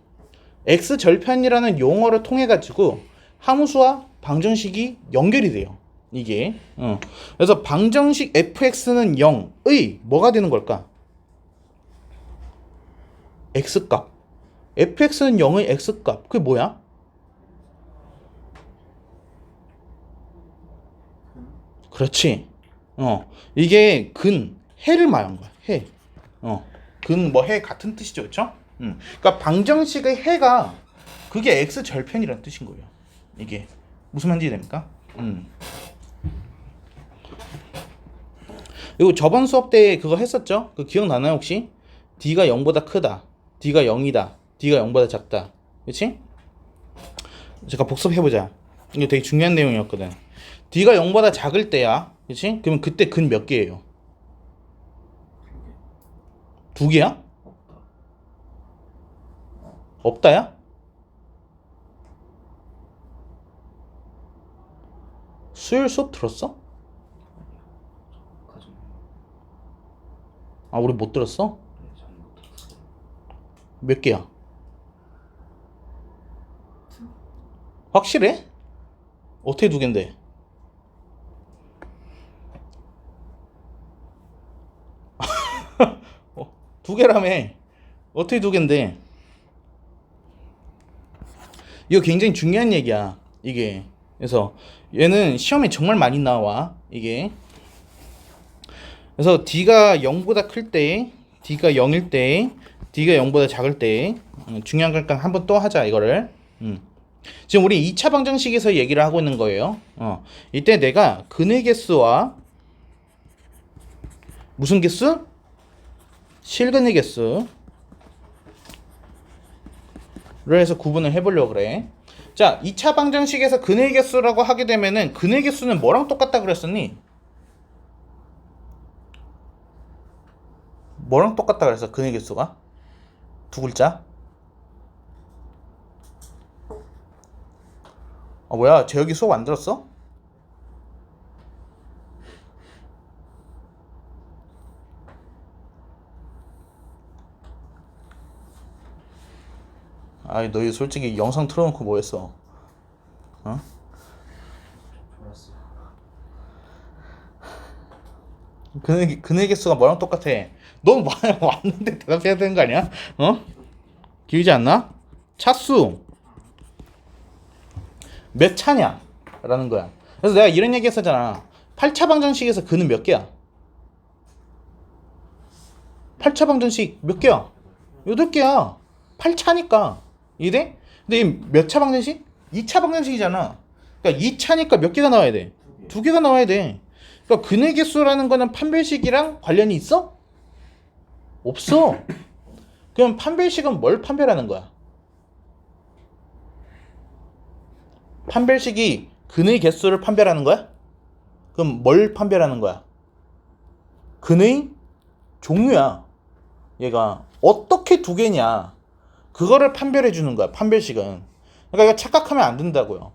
x절편이라는 용어를 통해 가지고 함수와 방정식이 연결이 돼요 이게. 그래서 방정식 fx는 0의 뭐가 되는 걸까? x값. fx는 0의 x값, 그게 뭐야? 그렇지. 이게 해를 말한 거야. 해. 해 같은 뜻이죠, 그렇죠? 그러니까 방정식의 해가 그게 x 절편이라는 뜻인 거예요. 이게 무슨 말인지 됩니까? 그리고 저번 수업 때 그거 했었죠? 그 기억나나요 혹시? d가 0보다 크다, d가 0이다, d가 0보다 작다, 그렇지? 잠깐 복습해보자. 이거 되게 중요한 내용이었거든. d가 0보다 작을 때야, 그렇지? 그러면 그때 근 몇 개예요? 2개야? 없다야? 수요일 수업 들었어? 우리 못 들었어? 몇 개야? 확실해? 어떻게 2개인데? 두 개라며. 어떻게 2개인데? 이거 굉장히 중요한 얘기야 이게. 그래서 얘는 시험에 정말 많이 나와 이게. 그래서 d가 0보다 클 때, d가 0일 때, d가 0보다 작을 때, 중요한 거니까 한번 또 하자 이거를. 지금 우리 2차 방정식에서 얘기를 하고 있는 거예요. 이때 내가 근의 개수와 무슨 개수? 실근의 개수를 해서 구분을 해보려고 그래. 자, 2차 방정식에서 근의 개수라고 하게 되면은 근의 개수는 뭐랑 똑같다 그랬었니? 뭐랑 똑같다 그랬어? 근의 개수가? 두 글자? 아 뭐야, 재혁이 수업 안 들었어? 아이 너희 솔직히 영상 틀어놓고 뭐 했어? 어?
몰랐어.
근의 개수가 뭐랑 똑같아? 넌 왔는데 대답해야 되는 거 아니야? 어? 길지 않나? 차수 몇 차냐? 라는 거야. 그래서 내가 이런 얘기 했었잖아. 8차 방정식에서 근은 몇 개야? 8차 방정식 몇 개야? 8개야. 8차니까. 이해돼? 근데 이 몇 차 방정식? 2차 방정식이잖아. 그러니까 2차니까 몇 개가 나와야 돼? 2개가 나와야 돼. 그러니까 근의 개수라는 거는 판별식이랑 관련이 있어? 없어. 그럼 판별식은 뭘 판별하는 거야? 판별식이 근의 개수를 판별하는 거야? 그럼 뭘 판별하는 거야? 근의 종류야. 얘가 어떻게 두 개냐? 그거를 판별해 주는 거야. 판별식은. 그러니까 이거 착각하면 안 된다고요.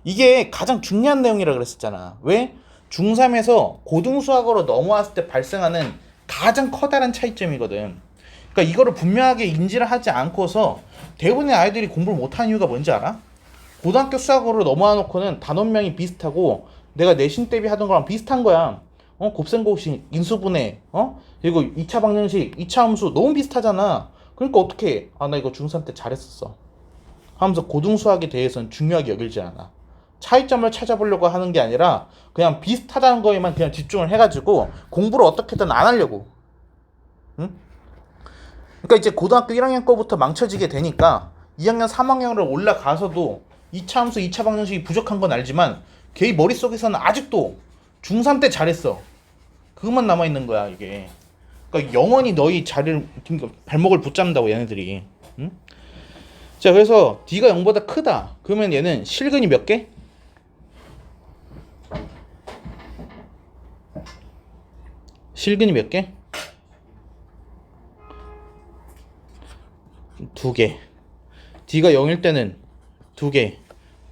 이게 가장 중요한 내용이라 그랬었잖아. 왜? 중3에서 고등수학으로 넘어왔을 때 발생하는 가장 커다란 차이점이거든. 그러니까 이거를 분명하게 인지를 하지 않고서 대부분의 아이들이 공부를 못하는 이유가 뭔지 알아? 고등학교 수학으로 넘어와 놓고는 단원명이 비슷하고 내가 내신 대비 하던 거랑 비슷한 거야. 곱셈공식, 인수분해, 그리고 2차 방정식, 2차 함수 너무 비슷하잖아. 그러니까 어떻게 해? 아, 나 이거 중3 때 잘했었어 하면서 고등수학에 대해서는 중요하게 여길지 않아. 차이점을 찾아보려고 하는 게 아니라 그냥 비슷하다는 거에만 그냥 집중을 해가지고 공부를 어떻게든 안 하려고. 응? 그러니까 이제 고등학교 1학년 거부터 망쳐지게 되니까 2학년 3학년으로 올라가서도 2차 함수 2차 방정식이 부족한 건 알지만 걔 머릿속에서는 아직도 중3 때 잘했어. 그것만 남아있는 거야 이게. 그러니까 영원히 너희 자리를 발목을 붙잡는다고 얘네들이. 응? 자, 그래서 D가 0보다 크다 그러면 얘는 실근이 몇 개? 실근이 몇 개? 2개. D가 0일 때는 2개.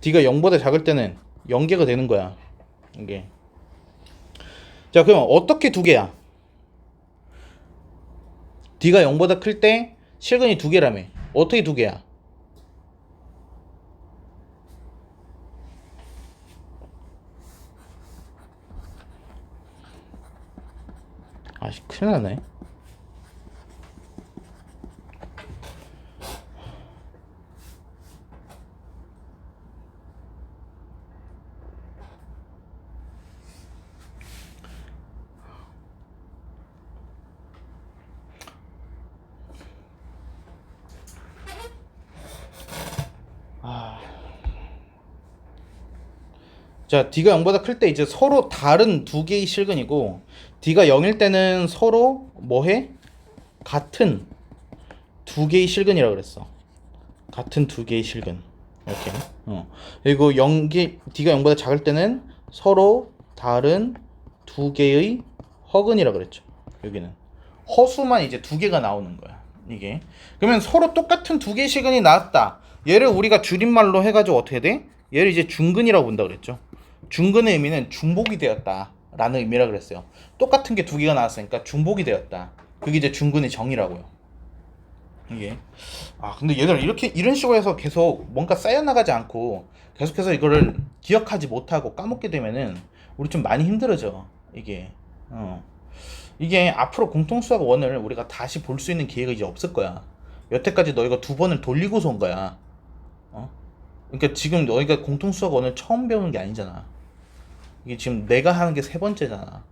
D가 0보다 작을 때는 0개가 되는 거야 이게. 자, 그럼 어떻게 2개야? D가 0보다 클 때 실근이 2개라며. 어떻게 2개야? 아씨, 큰일 나네. 자, D가 0보다 클 때 이제 서로 다른 2개의 실근이고 D가 0일 때는 서로 뭐해? 같은 2개의 실근이라고 그랬어. 같은 2개의 실근. 이렇게. 그리고 D가 0보다 작을 때는 서로 다른 2개의 허근이라고 그랬죠. 여기는 허수만 이제 2개가 나오는 거야 이게. 그러면 서로 똑같은 2개의 실근이 나왔다. 얘를 우리가 줄임말로 해가지고 어떻게 돼? 얘를 이제 중근이라고 본다 그랬죠. 중근의 의미는 중복이 되었다 라는 의미라 그랬어요. 똑같은 게 2개가 나왔으니까 중복이 되었다. 그게 이제 중근의 정의라고요 이게. 근데 얘들 이렇게 이런 식으로 해서 계속 뭔가 쌓여나가지 않고 계속해서 이거를 기억하지 못하고 까먹게 되면은 우리 좀 많이 힘들어져 이게. 이게 앞으로 공통수학 원을 우리가 다시 볼 수 있는 기회가 이제 없을 거야. 여태까지 너희가 2번을 돌리고서 온 거야. 그러니까 지금 너희가 공통수학 원을 처음 배우는 게 아니잖아. 이게 지금 내가 하는 게 3번째잖아.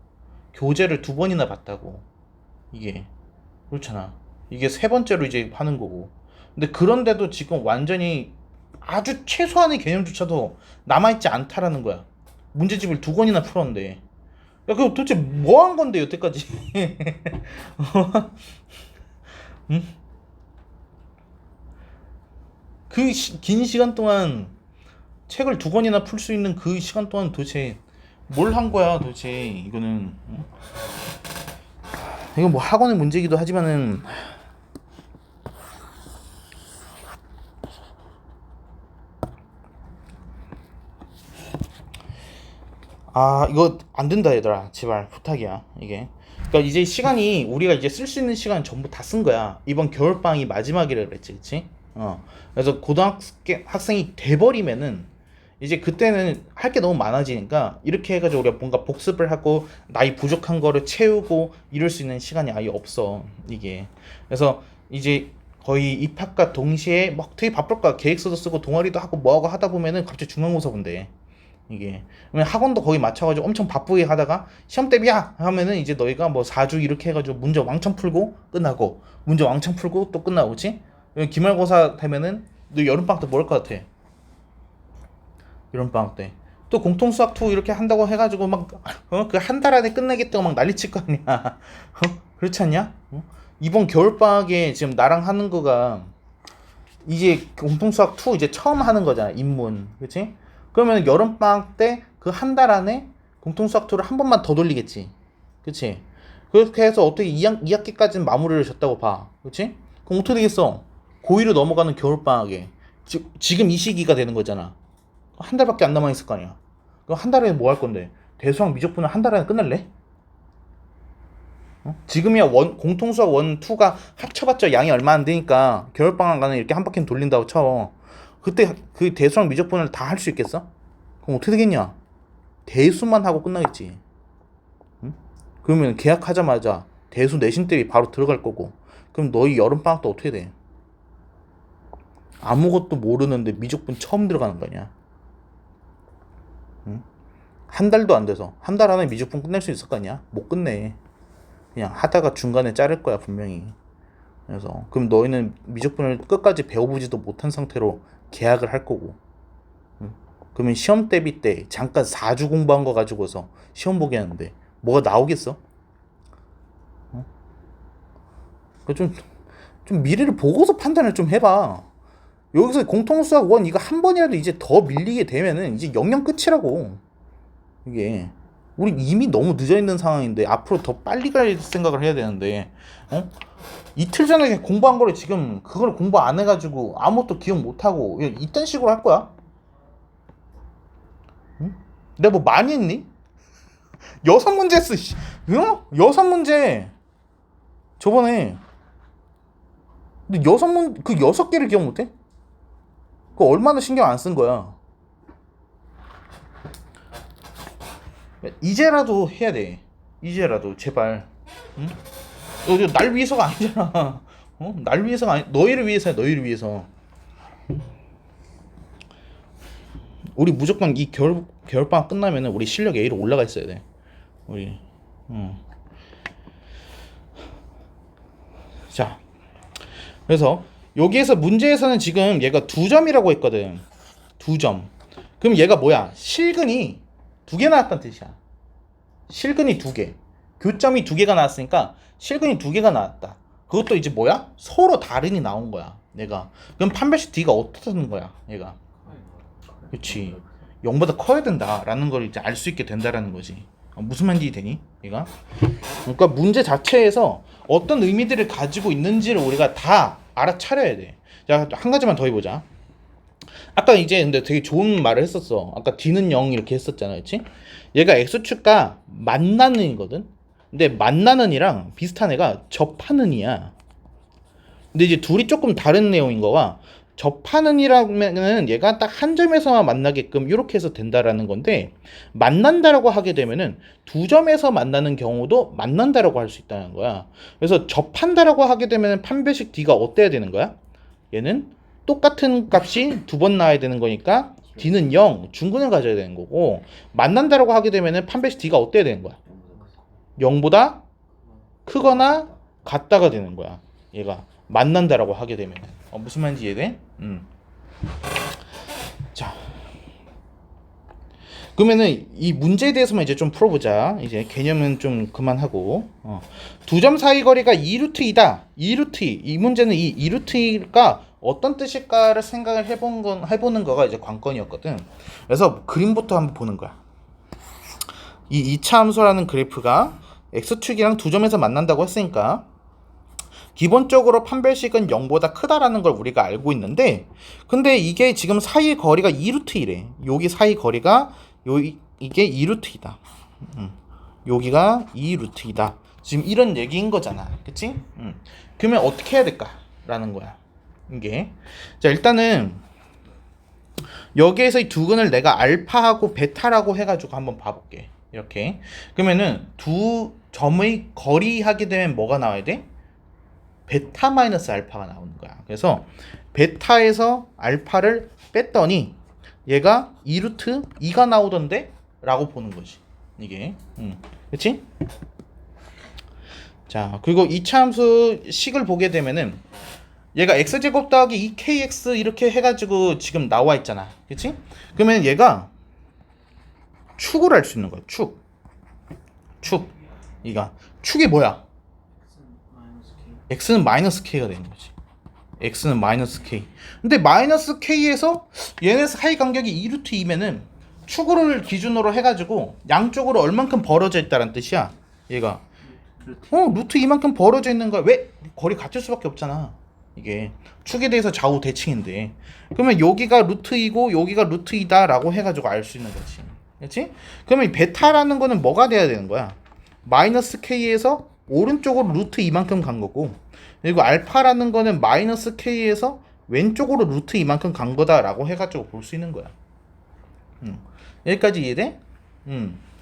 교재를 2번이나 봤다고. 이게 그렇잖아. 이게 3번째로 이제 하는 거고. 근데 그런데도 지금 완전히 아주 최소한의 개념조차도 남아있지 않다라는 거야. 문제집을 2권이나 풀었는데. 야, 그럼 도대체 뭐 한 건데 여태까지? 응? 그 긴 시간 동안 책을 2권이나 풀 수 있는 그 시간 동안 도대체 뭘 한 거야 도대체 이거는. 응? 이건 뭐 학원의 문제이기도 하지만은 이거 안 된다 얘들아 제발 부탁이야 이게. 그러니까 이제 시간이 우리가 이제 쓸 수 있는 시간 전부 다 쓴 거야. 이번 겨울방학이 마지막이라 그랬지 그치? 그래서 고등학생이 돼버리면은 이제 그때는 할 게 너무 많아지니까 이렇게 해가지고 우리가 뭔가 복습을 하고 나이 부족한 거를 채우고 이럴 수 있는 시간이 아예 없어 이게. 그래서 이제 거의 입학과 동시에 막 되게 바쁠 거야. 계획서도 쓰고 동아리도 하고 뭐하고 하다 보면은 갑자기 중간고사 본대 이게. 그러면 학원도 거의 맞춰가지고 엄청 바쁘게 하다가 시험 대비야 하면은 이제 너희가 뭐 4주 이렇게 해가지고 문제 왕창 풀고 끝나고 문제 왕창 풀고 또 끝나고 그치? 기말고사 되면은 너 여름방학 때 뭐 할 것 같아? 여름방학 때 또 공통수학 2 이렇게 한다고 해가지고 막 그 한 달 안에 끝내겠다고 막 난리 칠 거 아니야. 그렇지 않냐? 이번 겨울방학에 지금 나랑 하는 거가 이제 공통수학 2 이제 처음 하는 거잖아 입문 그치? 그러면 여름방학 때 그 한 달 안에 공통수학 2를 한 번만 더 돌리겠지 그치? 그렇게 해서 어떻게 2학기까지는 마무리를 졌다고 봐 그치? 그럼 어떻게 되겠어? 고2로 넘어가는 겨울방학에 지금 이 시기가 되는 거잖아. 한 달밖에 안 남아있을 거 아니야. 그럼 한 달에 뭐 할 건데? 대수학 미적분을 한 달 안에 끝낼래? 지금이야 공통수학 1, 2가 합쳐봤자 양이 얼마 안 되니까 겨울방학 안에 이렇게 한 바퀴 돌린다고 쳐. 그때 그 대수학 미적분을 다 할 수 있겠어? 그럼 어떻게 되겠냐? 대수만 하고 끝나겠지. 응? 그러면 계약하자마자 대수 내신 대비 바로 들어갈 거고. 그럼 너희 여름방학도 어떻게 돼? 아무것도 모르는데 미적분 처음 들어가는 거 아니야. 응? 한 달도 안 돼서 한 달 안에 미적분 끝낼 수 있을 거 아니야? 못 끝내. 그냥 하다가 중간에 자를 거야 분명히. 그래서 그럼 너희는 미적분을 끝까지 배워보지도 못한 상태로 계약을 할 거고. 응? 그러면 시험 대비 때 잠깐 4주 공부한 거 가지고서 시험 보게 하는데 뭐가 나오겠어? 어? 좀 미래를 보고서 판단을 좀 해봐. 여기서 공통수학 1 이거 한 번이라도 이제 더 밀리게 되면은 이제 영영 끝이라고. 이게 우리 이미 너무 늦어 있는 상황인데 앞으로 더 빨리 갈 생각을 해야 되는데 이틀 전에 공부한 거를 지금 그걸 공부 안 해가지고 아무것도 기억 못 하고 이딴 식으로 할 거야? 응? 내가 뭐 많이 했니? 6문제 했어. 응? 6문제 저번에. 근데 6개를 기억 못 해? 그거 얼마나 신경 안 쓴 거야. 이제라도 해야 돼. 이제라도 제발. 응? 이거 날 위해서가 아니잖아. 날 위해서가 아니, 너희를 위해서야. 너희를 위해서. 우리 무조건 이 겨울방학 끝나면은 우리 실력 A로 올라가 있어야 돼. 우리. 자, 그래서 여기에서 문제에서는 지금 얘가 2점이라고 했거든. 2점. 그럼 얘가 뭐야? 실근이 2개 나왔다는 뜻이야. 실근이 2개. 교점이 2개가 나왔으니까 실근이 2개가 나왔다. 그것도 이제 뭐야? 서로 다른이 나온 거야. 내가. 그럼 판별식 D가 어떻다는 거야? 얘가. 그렇지. 0보다 커야 된다라는 걸 이제 알 수 있게 된다라는 거지. 무슨 말인지 되니? 얘가. 그러니까 문제 자체에서 어떤 의미들을 가지고 있는지를 우리가 다 알아차려야 돼. 자, 한 가지만 더 해보자. 아까 이제 근데 되게 좋은 말을 했었어. 아까 D는 0 이렇게 했었잖아, 그렇지? 얘가 X축과 만나는이거든. 근데 만나는이랑 비슷한 애가 접하는이야. 근데 이제 둘이 조금 다른 내용인 거가 접하는이라면은 얘가 딱 한 점에서만 만나게끔 이렇게 해서 된다라는 건데 만난다라고 하게 되면은 2점에서 만나는 경우도 만난다라고 할 수 있다는 거야. 그래서 접한다라고 하게 되면은 판별식 D가 어때야 되는 거야? 얘는 똑같은 값이 2번 나와야 되는 거니까 D는 0, 중근을 가져야 되는 거고 만난다라고 하게 되면은 판별식 D가 어때야 되는 거야? 0보다 크거나 같다가 되는 거야. 얘가 만난다라고 하게 되면은 무슨 말인지 이해돼? 자, 그러면은 이 문제에 대해서만 이제 좀 풀어보자. 이제 개념은 좀 그만하고 두 점 사이 거리가 2루트 2다. 2루트 2. 이 문제는 이 2루트 2가 어떤 뜻일까를 생각을 해보는 거가 이제 관건이었거든. 그래서 그림부터 한번 보는 거야. 이 2차 함수라는 그래프가 x축이랑 두 점에서 만난다고 했으니까 기본적으로 판별식은 0보다 크다라는 걸 우리가 알고 있는데, 근데 이게 지금 사이 거리가 2루트 2래. 여기 사이 거리가 이게 2루트 2다. 여기가 2루트 2다. 지금 이런 얘기인 거잖아. 그치? 그러면 어떻게 해야 될까라는 거야. 이게. 자, 일단은 여기에서 이 두 근을 내가 알파하고 베타라고 해가지고 한번 봐볼게. 이렇게. 그러면은 두 점의 거리 하게 되면 뭐가 나와야 돼? 베타 마이너스 알파가 나오는 거야. 그래서 베타에서 알파를 뺐더니 얘가 2루트 2가 나오던데? 라고 보는 거지. 이게. 그치? 자, 그리고 2차 함수 식을 보게 되면은 얘가 x제곱 더하기 2kx 이렇게 해가지고 지금 나와 있잖아. 그치? 그러면 얘가 축을 할 수 있는 거야. 축. 이가. 축이 뭐야? x는 마이너스 k가 되는 거지. x는 마이너스 k. 근데 마이너스 k에서 얘네 사이 간격이 2루트 2면은 축을 기준으로 해가지고 양쪽으로 얼만큼 벌어져 있다는 뜻이야. 얘가. 루트 2만큼 벌어져 있는 거야. 왜? 거리 같을 수밖에 없잖아. 이게 축에 대해서 좌우 대칭인데. 그러면 여기가 루트 2고 여기가 루트 2다 라고 해가지고 알 수 있는 거지. 그렇지? 그러면 이 베타라는 거는 뭐가 돼야 되는 거야? 마이너스 k에서 오른쪽으로 루트 2만큼 간 거고, 그리고 알파라는 거는 마이너스 k에서 왼쪽으로 루트 2만큼 간 거다라고 해가지고 볼 수 있는 거야. 여기까지 이해돼?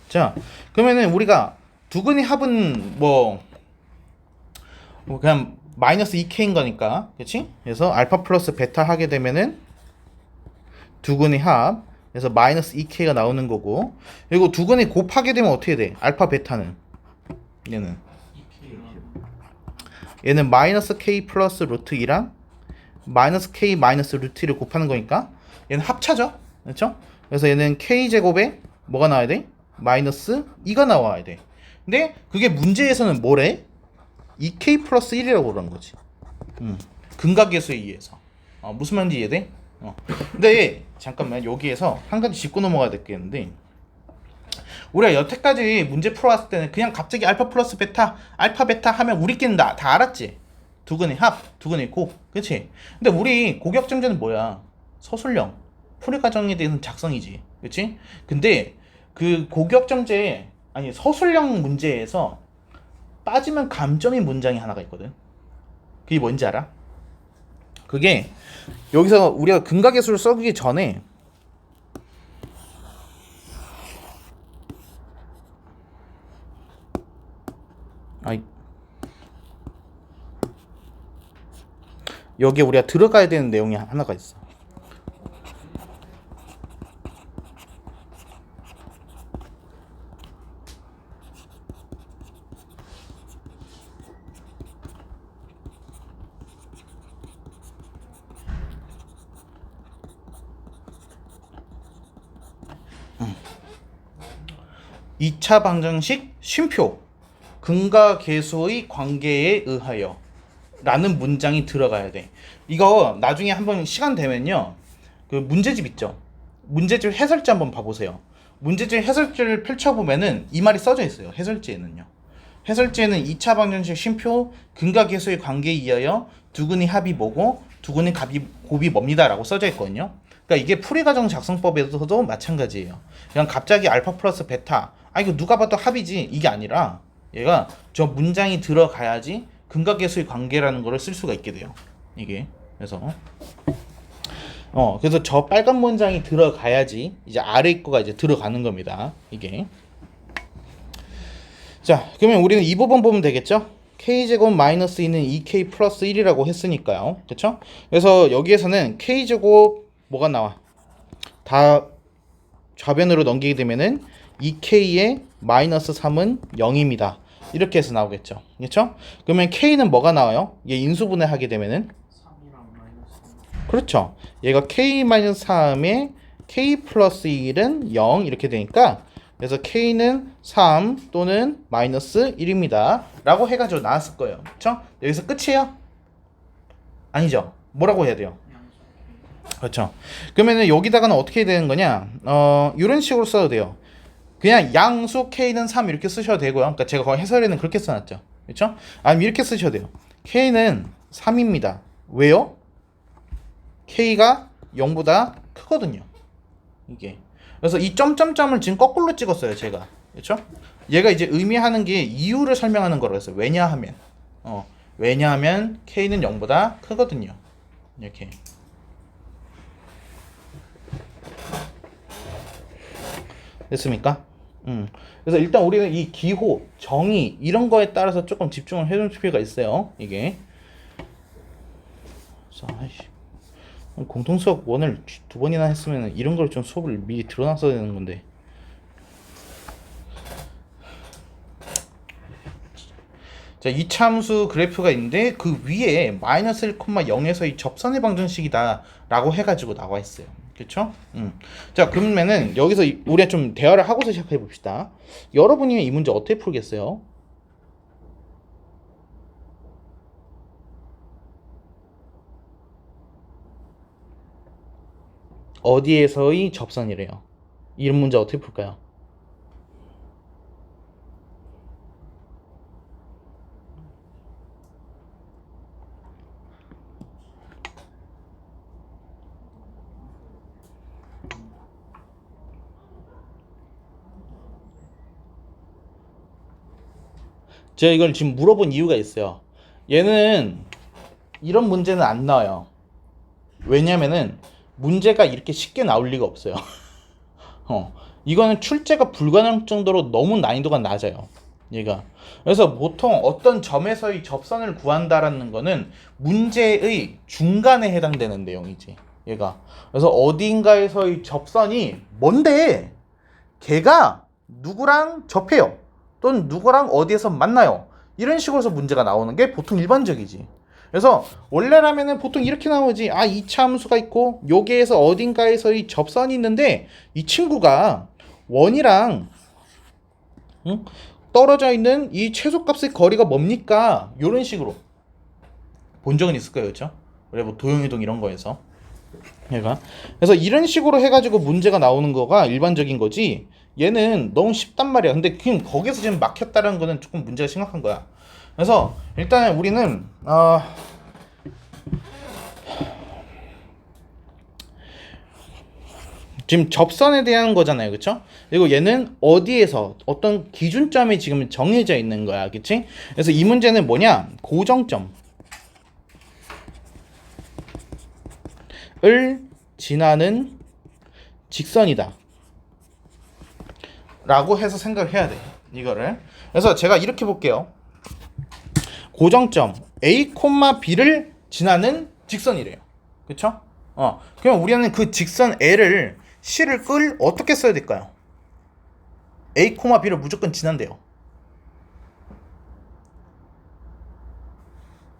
자, 그러면은 우리가 두근의 합은 뭐 그냥 마이너스 2k인 거니까, 그렇지? 그래서 알파 플러스 베타 하게 되면은 두근의 합, 그래서 마이너스 2k가 나오는 거고, 그리고 두근이 곱하게 되면 어떻게 돼? 알파 베타는 얘는 마이너스 k 플러스 루트 2랑 마이너스 k 마이너스 루트 2를 곱하는 거니까 얘는 합차죠. 그렇죠? 그래서 얘는 k 제곱에 뭐가 나와야 돼? 마이너스 2가 나와야 돼. 근데 그게 문제에서는 뭐래? 2k 플러스 1이라고 그러는 거지. 근각계수에 의해서. 무슨 말인지 이해돼? 근데 잠깐만, 여기에서 한 가지 짚고 넘어가야 되겠는데, 우리가 여태까지 문제 풀어왔을 때는 그냥 갑자기 알파 플러스 베타, 알파 베타 하면 우리끼리는 다 알았지. 두근의 합, 두근의 곱, 그치? 근데 우리 고격점제는 뭐야? 서술형, 풀이 과정에 대해서는 작성이지, 그치? 근데 그 고격점제, 아니 서술형 문제에서 빠지면 감점인 문장이 하나가 있거든. 그게 뭔지 알아? 그게 여기서 우리가 근각계수를 써기 전에 여기에 우리가 들어가야 되는 내용이 하나가 있어. 음. 2차 방정식 쉼표 근각계수의 관계에 의하여 라는 문장이 들어가야 돼. 이거 나중에 한번 시간 되면요, 그 문제집 있죠? 문제집 해설지 한번 봐보세요. 문제집 해설지를 펼쳐보면은 이 말이 써져 있어요. 해설지에는요. 해설지에는 2차 방정식 쉼표 근각계수의 관계에 의하여 두근의 합이 뭐고 두근의 곱이 뭡니다 라고 써져 있거든요. 그러니까 이게 풀이과정 작성법에서도 마찬가지예요. 그냥 갑자기 알파 플러스 베타, 이거 누가 봐도 합이지, 이게 아니라 얘가 저 문장이 들어가야지 근각계수의 관계라는 거를 쓸 수가 있게 돼요. 이게. 그래서 저 빨간 문장이 들어가야지 이제 아래 거가 이제 들어가는 겁니다. 이게. 자, 그러면 우리는 이 부분 보면 되겠죠? k제곱 마이너스 2는 2k 플러스 1이라고 했으니까요. 그렇죠? 그래서 여기에서는 k제곱 뭐가 나와? 다 좌변으로 넘기게 되면은 2k의 마이너스 3은 0입니다. 이렇게 해서 나오겠죠. 그렇죠? 그러면 k는 뭐가 나와요? 얘 인수분해 하게 되면은
3이랑 마이너스.
그렇죠. 얘가 k 마이너스 3에 k 플러스 1은 0 이렇게 되니까 그래서 K는 3 또는 마이너스 1입니다. 라고 해가지고 나왔을 거예요. 그쵸? 여기서 끝이에요? 아니죠. 뭐라고 해야 돼요?
양수
그렇죠. 그러면은 여기다가는 어떻게 해야 되는 거냐? 이런 식으로 써도 돼요. 그냥 양수 K는 3 이렇게 쓰셔도 되고요. 그러니까 제가 거의 해설에는 그렇게 써놨죠. 그렇죠? 아니면 이렇게 쓰셔도 돼요. K는 3입니다. 왜요? K가 0보다 크거든요. 이게. 그래서 이 점점점을 지금 거꾸로 찍었어요, 제가. 그렇죠? 얘가 이제 의미하는 게 이유를 설명하는 거라고 했어요. 왜냐하면 왜냐하면 K는 0보다 크거든요. 이렇게. 됐습니까? 그래서 일단 우리는 이 기호, 정의 이런 거에 따라서 조금 집중을 해줄 필요가 있어요. 이게. 자, 공통수학 1을 2번이나 했으면 이런 걸 좀 수업을 미리 들어놨어야 되는 건데. 자, 이차함수 그래프가 있는데 그 위에 마이너스 1,0에서 이 접선의 방정식이다 라고 해가지고 나와 있어요. 그쵸? 자, 그러면은 여기서 우리가 좀 대화를 하고서 시작해 봅시다. 여러분이 이 문제 어떻게 풀겠어요? 어디에서의 접선이래요? 이런 문제 어떻게 풀까요? 제가 이걸 지금 물어본 이유가 있어요. 얘는 이런 문제는 안 나와요. 왜냐면은 문제가 이렇게 쉽게 나올 리가 없어요. 이거는 출제가 불가능할 정도로 너무 난이도가 낮아요. 얘가. 그래서 보통 어떤 점에서의 접선을 구한다라는 거는 문제의 중간에 해당되는 내용이지. 얘가. 그래서 어딘가에서의 접선이 뭔데? 걔가 누구랑 접해요. 또는 누구랑 어디에서 만나요. 이런 식으로 해서 문제가 나오는 게 보통 일반적이지. 그래서 원래라면은 보통 이렇게 나오지. 아, 2차 함수가 있고 여기에서 어딘가에서의 접선이 있는데 이 친구가 원이랑 떨어져 있는 이 최소값의 거리가 뭡니까? 이런 식으로 본 적은 있을 거예요. 그렇죠? 그래 뭐 도형이동 이런 거에서 얘가. 그래서 이런 식으로 해가지고 문제가 나오는 거가 일반적인 거지. 얘는 너무 쉽단 말이야. 근데 그냥 거기서 지금 막혔다는 거는 조금 문제가 심각한 거야. 그래서 일단 우리는 지금 접선에 대한 거잖아요. 그쵸? 그리고 얘는 어디에서 어떤 기준점이 지금 정해져 있는 거야. 그치? 그래서 이 문제는 뭐냐? 고정점을 지나는 직선이다 라고 해서 생각을 해야 돼. 이거를. 그래서 제가 이렇게 볼게요. 고정점 A, B를 지나는 직선이래요. 그쵸? 그럼 우리는 그 직선 L을 C를 끌 어떻게 써야 될까요? A, B를 무조건 지난대요.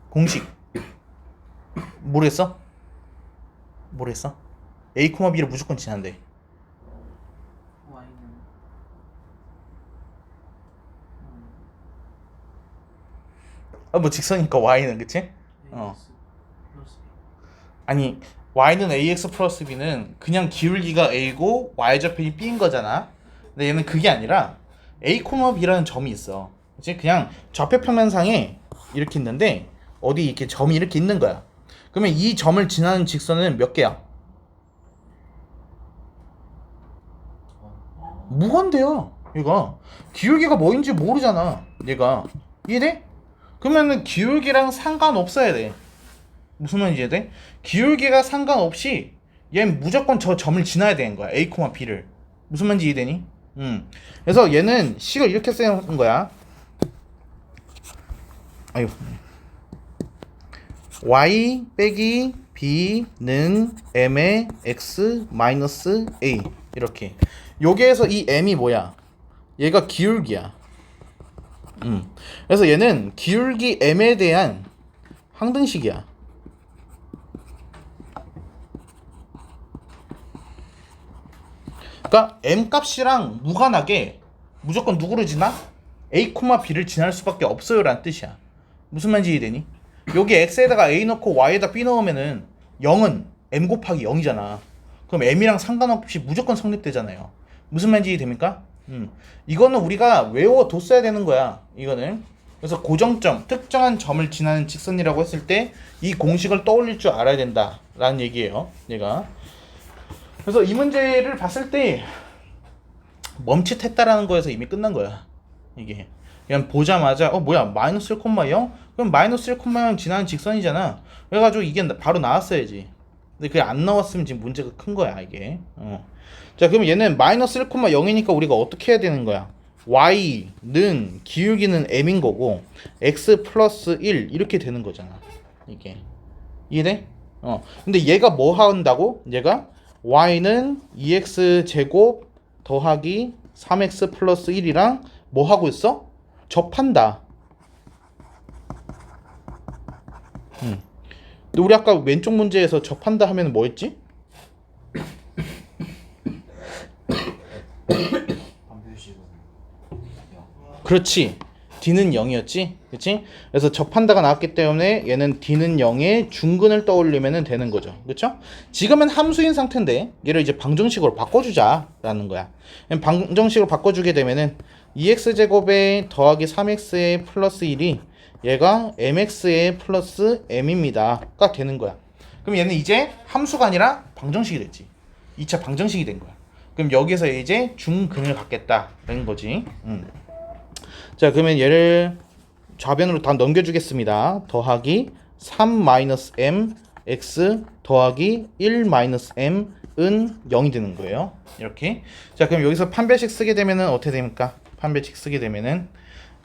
공식. 모르겠어? 모르겠어? A, B를 무조건 지난대.
Y는
뭐 직선이니까 Y는 그치?
AX 플러스
아니 y는 ax 플러스 b는 그냥 기울기가 a고 y좌편이 b인 거잖아. 근데 얘는 그게 아니라 a, b라는 점이 있어. 그치? 그냥 좌표 평면상에 이렇게 있는데 어디 이렇게 점이 이렇게 있는 거야. 그러면 이 점을 지나는 직선은 몇 개야? 무한대요. 얘가 기울기가 뭐인지 모르잖아. 얘가 이해돼? 그러면은 기울기랑 상관없어야 돼. 무슨 말인지 이해돼? 기울기가 상관없이 얘는 무조건 저 점을 지나야 되는 거야. A, B를. 무슨 말인지 이해되니? 그래서 얘는 식을 이렇게 쓰는 거야. 아유. y 빼기 b는 m의 x 마이너스 a 이렇게. 여기에서 이 m이 뭐야? 얘가 기울기야. 그래서 얘는 기울기 m에 대한 항등식이야. 그러니까 m 값이랑 무관하게 무조건 누구를 지나? a, b를 지날 수밖에 없어요 라는 뜻이야. 무슨 말인지 이해되니? 여기 x에다가 a 넣고 y에다 b 넣으면은 0은 m 곱하기 0이잖아. 그럼 m이랑 상관없이 무조건 성립되잖아요. 무슨 말인지 이해됩니까? 이거는 우리가 외워뒀어야 되는 거야. 이거는. 그래서 고정점, 특정한 점을 지나는 직선이라고 했을 때 이 공식을 떠올릴 줄 알아야 된다라는 얘기예요. 얘가. 그래서 이 문제를 봤을 때 멈칫했다라는 거에서 이미 끝난 거야. 이게. 그냥 보자마자 뭐야 마이너스 1,0? 그럼 마이너스 1,0 지나는 직선이잖아. 그래가지고 이게 바로 나왔어야지. 근데 그게 안 나왔으면 지금 문제가 큰 거야 이게. 자 그럼 얘는 마이너스 1,0이니까 우리가 어떻게 해야 되는 거야? y는 기울기는 m인 거고 x 플러스 1 이렇게 되는 거잖아 이게. 이해돼? 근데 얘가 뭐 한다고? 얘가 y는 2x 제곱 더하기 3x 플러스 1이랑 뭐 하고 있어? 접한다. 근데 우리 아까 왼쪽 문제에서 접한다 하면 뭐 했지? 그렇지. d는 0이었지? 그치? 그래서 접한다가 나왔기 때문에 얘는 d는 0의 중근을 떠올리면 되는 거죠. 그쵸? 지금은 함수인 상태인데 얘를 이제 방정식으로 바꿔주자 라는 거야. 방정식으로 바꿔주게 되면은 2x제곱에 더하기 3x의 플러스 1이 얘가 mx의 플러스 m입니다 가 되는 거야. 그럼 얘는 이제 함수가 아니라 방정식이 됐지. 2차 방정식이 된 거야. 그럼 여기서 이제 중근을 갖겠다라는 거지. 자 그러면 얘를 좌변으로 다 넘겨주겠습니다. 더하기 3-m x 더하기 1-m은 0이 되는 거예요. 이렇게. 자 그럼 여기서 판별식 쓰게 되면은 어떻게 됩니까? 판별식 쓰게 되면은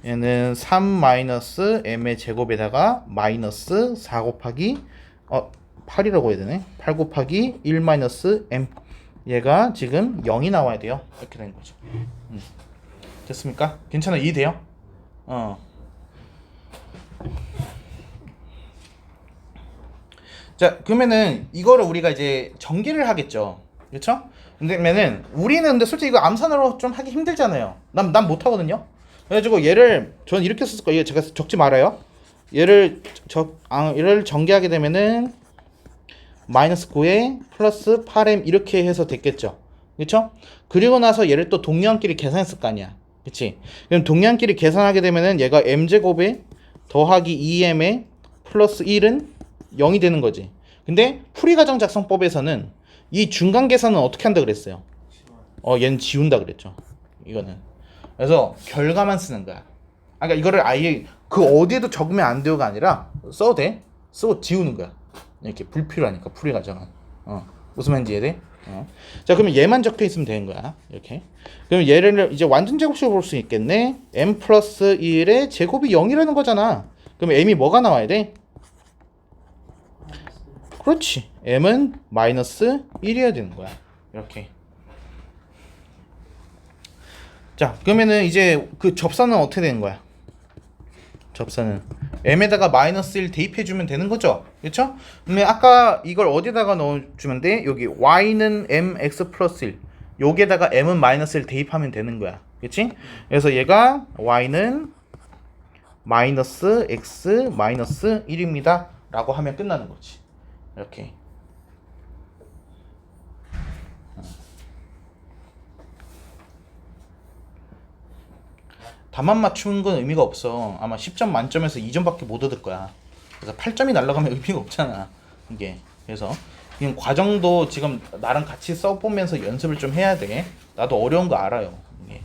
얘는 3-m의 제곱에다가 마이너스 4 곱하기 8이라고 해야 되네. 8 곱하기 1-m 얘가 지금 0이 나와야 돼요. 이렇게 되는 거죠. 됐습니까? 괜찮아? 이해돼요? 자 그러면은 이거를 우리가 이제 전개를 하겠죠. 그렇죠? 근데면은 우리는 근데 솔직히 이거 암산으로 좀 하기 힘들잖아요. 난 못하거든요. 그래가지고 얘를 전 이렇게 썼을 거예요. 제가 적지 말아요. 얘를 전개하게 되면은 마이너스 9에 플러스 8m 이렇게 해서 됐겠죠. 그렇죠? 그리고 나서 얘를 또 동량끼리 계산했을 거 아니야. 그치? 그럼 동량끼리 계산하게 되면은 얘가 m제곱에 더하기 2m에 플러스 1은 0이 되는 거지. 근데 풀이가정 작성법에서는 이 중간 계산은 어떻게 한다 그랬어요? 얘는 지운다 그랬죠. 이거는. 그래서 결과만 쓰는 거야. 그러니까 이거를 아예 그 어디에도 적으면 안 돼요가 아니라 써도 돼. 쓰고 지우는 거야. 이렇게 불필요하니까 풀이가정은. 무슨 말인지 이해돼? 자 그러면 얘만 적혀 있으면 되는 거야. 이렇게. 그럼 얘를 이제 완전 제곱식으로 볼 수 있겠네. m 플러스 1의 제곱이 0이라는 거잖아. 그럼 m이 뭐가 나와야 돼? 그렇지. m은 마이너스 1이어야 되는 거야. 이렇게. 자 그러면은 이제 그 접선은 어떻게 되는 거야? 접선은 m에다가 마이너스 1 대입해주면 되는 거죠. 그렇죠? 그러면 아까 이걸 어디다가 넣어주면 돼? 여기 y는 mx 플러스 1 여기에다가 m은 마이너스 1 대입하면 되는 거야. 그렇지? 그래서 얘가 y는 마이너스 x 마이너스 1입니다 라고 하면 끝나는 거지. 이렇게. 답만 맞추는 건 의미가 없어. 아마 10점 만점에서 2점밖에 못 얻을 거야. 그래서 8점이 날아가면 의미가 없잖아. 이게. 그래서 그냥 과정도 지금 나랑 같이 써보면서 연습을 좀 해야 돼. 나도 어려운 거 알아요. 이게.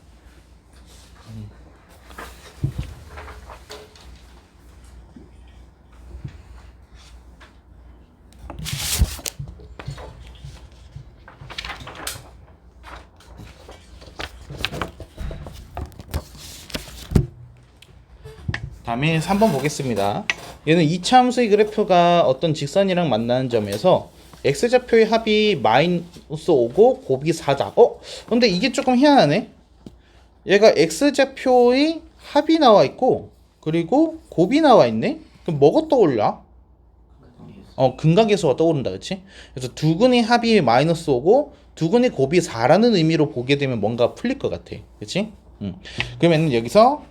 다음에 3번 보겠습니다. 얘는 2차 함수의 그래프가 어떤 직선이랑 만나는 점에서 x좌표의 합이 마이너스 5고 곱이 4다. 근데 이게 조금 희한하네. 얘가 x좌표의 합이 나와 있고 그리고 곱이 나와 있네. 그럼 뭐가 떠올라? 근각계수가 떠오른다. 그치? 그래서 두 근의 합이 마이너스 5고 두근의 곱이 4라는 의미로 보게 되면 뭔가 풀릴 것 같아. 그치? 그러면 여기서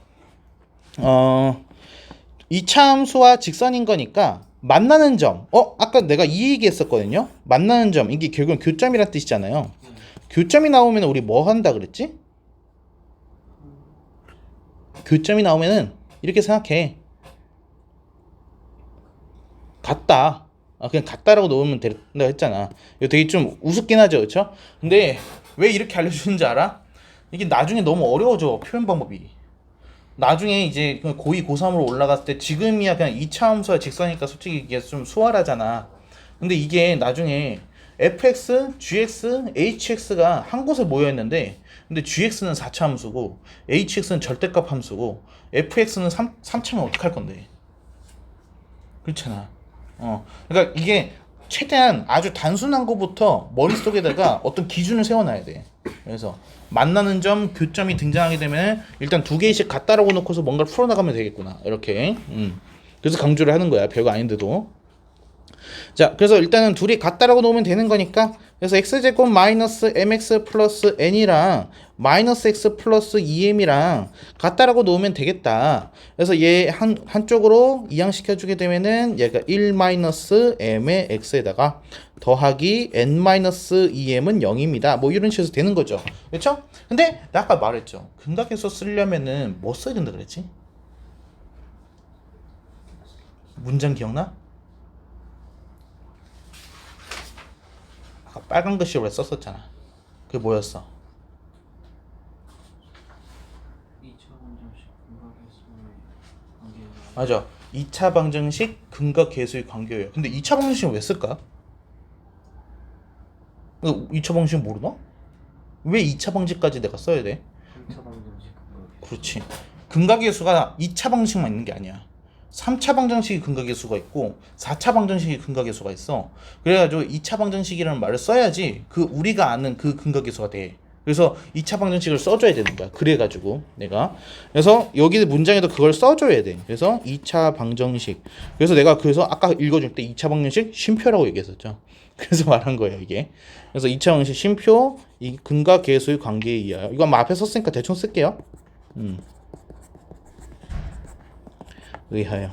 이차함수와 직선인 거니까 만나는 점. 아까 내가 이 얘기 했었거든요. 만나는 점. 이게 결국은 교점이란 뜻이잖아요. 교점이 나오면 우리 뭐 한다 그랬지? 교점이 나오면은 이렇게 생각해. 같다. 그냥 같다라고 넣으면 된다 했잖아. 이거 되게 좀 우습긴 하죠, 그렇죠? 근데 왜 이렇게 알려주는지 알아? 이게 나중에 너무 어려워져, 표현 방법이. 나중에 이제 고2, 고3으로 올라갔을 때 지금이야 그냥 2차 함수와 직선이니까 솔직히 이게 좀 수월하잖아. 근데 이게 나중에 fx, gx, hx가 한 곳에 모여 있는데 근데 gx는 4차 함수고 hx는 절대값 함수고 fx는 3차면 어떡할 건데? 그렇잖아. 그러니까 이게 최대한 아주 단순한 것부터 머릿속에다가 어떤 기준을 세워놔야 돼. 그래서 만나는 점, 교점이 등장하게 되면 일단 두 개씩 같다라고 놓고서 뭔가를 풀어나가면 되겠구나. 이렇게. 그래서 강조를 하는 거야. 별거 아닌데도. 자, 그래서 일단은 둘이 같다라고 놓으면 되는 거니까 그래서 x제곱 마이너스 mx 플러스 n이랑 마이너스 x 플러스 2m이랑 같다라고 놓으면 되겠다. 그래서 얘 한쪽으로 이항시켜주게 되면은 얘가 1 마이너스 m의 x에다가 더하기 n 마이너스 2m은 0입니다. 뭐 이런 식으로 되는 거죠. 그렇죠? 근데 나 아까 말했죠. 근각에서 쓰려면은 뭐 써야 된다 그랬지? 문장 기억나? 아까 빨간 글씨로 썼었잖아. 그게 뭐였어?
2차 방정식 근각계수의 관계가
맞아. 2차 방정식 근각 계수의 관계예요. 근데 2차 방정식은 왜 쓸까? 2차 방정식 모르나? 왜 2차 방정식까지 내가 써야 돼?
3차 방정식 근각계수.
그렇지. 근각 계수가 2차 방정식만 있는 게 아니야. 3차 방정식이 근각 계수가 있고 4차 방정식이 근각 계수가 있어. 그래가지고 2차 방정식이라는 말을 써야지 그 우리가 아는 그 근각 계수가 돼. 그래서 2차 방정식을 써줘야 되는 거야. 그래가지고 내가 그래서 여기 문장에도 그걸 써줘야 돼. 그래서 2차 방정식. 그래서 내가 그래서 아까 읽어줄 때 2차 방정식 쉼표라고 얘기했었죠. 그래서 말한 거예요 이게. 그래서 2차 방정식 쉼표 이 근각 계수의 관계에 의하여. 이거 아마 앞에 썼으니까 대충 쓸게요. 의하여.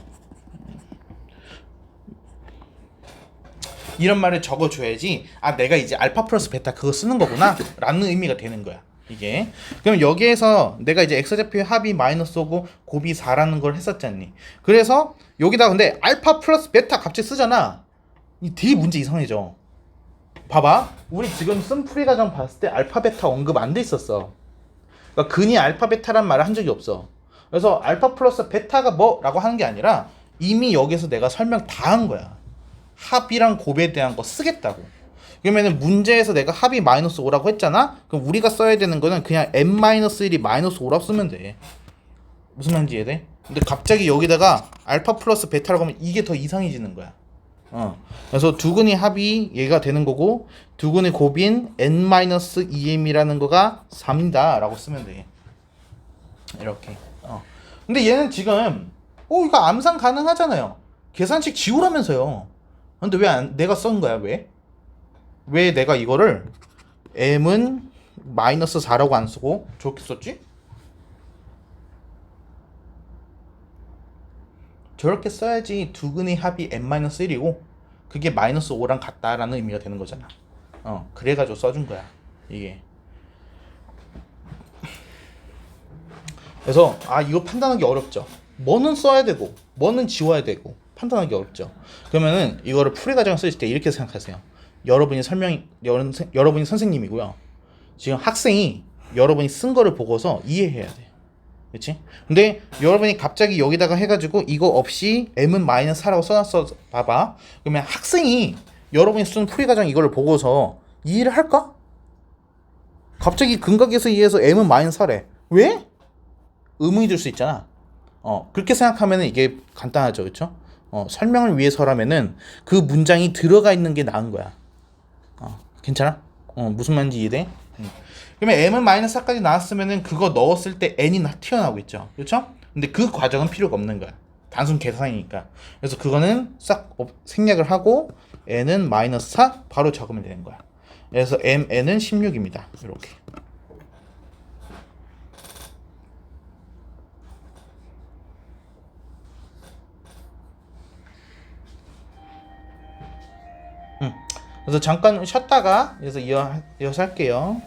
이런 말을 적어줘야지 내가 이제 알파 플러스 베타 그거 쓰는 거구나 라는 의미가 되는 거야 이게. 그럼 여기에서 내가 이제 x좌표의 합이 마이너스 5고 곱이 4라는 걸 했었잖니. 그래서 여기다 근데 알파 플러스 베타 갑자기 쓰잖아. 이 되게 문제 이상해져. 봐봐, 우리 지금 쓴 풀이 과정 봤을 때 알파 베타 언급 안 돼 있었어. 그러니까 근이 알파 베타란 말을 한 적이 없어. 그래서 알파 플러스 베타가 뭐라고 하는 게 아니라 이미 여기서 내가 설명 다 한 거야. 합이랑 곱에 대한 거 쓰겠다고. 그러면은 문제에서 내가 합이 마이너스 5라고 했잖아? 그럼 우리가 써야 되는 거는 그냥 n-1이 마이너스 5라고 쓰면 돼. 무슨 말인지 이해돼? 근데 갑자기 여기다가 알파 플러스 베타라고 하면 이게 더 이상해지는 거야. 그래서 두근의 합이 얘가 되는 거고 두근의 곱인 n-2m이라는 거가 3이다 라고 쓰면 돼. 이렇게. 근데 얘는 지금 이거 암산 가능하잖아요. 계산식 지우라면서요. 근데 왜 내가 쓴 거야? 왜 내가 이거를 m은 마이너스 4라고 안 쓰고 저렇게 썼지? 저렇게 써야지 두근의 합이 n-1이고 그게 마이너스 5랑 같다라는 의미가 되는 거잖아. 그래가지고 써준 거야 이게. 그래서 이거 판단하기 어렵죠. 뭐는 써야 되고 뭐는 지워야 되고 판단하기 어렵죠. 그러면은 이거를 풀이 과정을 쓰실 때 이렇게 생각하세요. 여러분이 선생님이고요. 지금 학생이 여러분이 쓴 거를 보고서 이해해야 돼. 그렇지? 근데 여러분이 갑자기 여기다가 해가지고 이거 없이 m은 마이너스 4라고 써놨어 봐봐. 그러면 학생이 여러분이 쓴 풀이 과정 이거를 보고서 이해를 할까? 갑자기 근각에서 이해해서 m은 마이너스 4래. 왜? 의문이 들 수 있잖아. 그렇게 생각하면 이게 간단하죠, 그렇죠? 설명을 위해서라면은 그 문장이 들어가 있는 게 나은 거야. 괜찮아? 무슨 말인지 이해돼? 그러면 m은 마이너스 4까지 나왔으면은 그거 넣었을 때 n이 튀어나오고 있죠, 그렇죠? 근데 그 과정은 필요가 없는 거야. 단순 계산이니까. 그래서 그거는 싹 생략을 하고 n은 마이너스 4 바로 적으면 되는 거야. 그래서 MN은 16입니다. 이렇게. 그래서 잠깐 쉬었다가 그래서 이어서 할게요.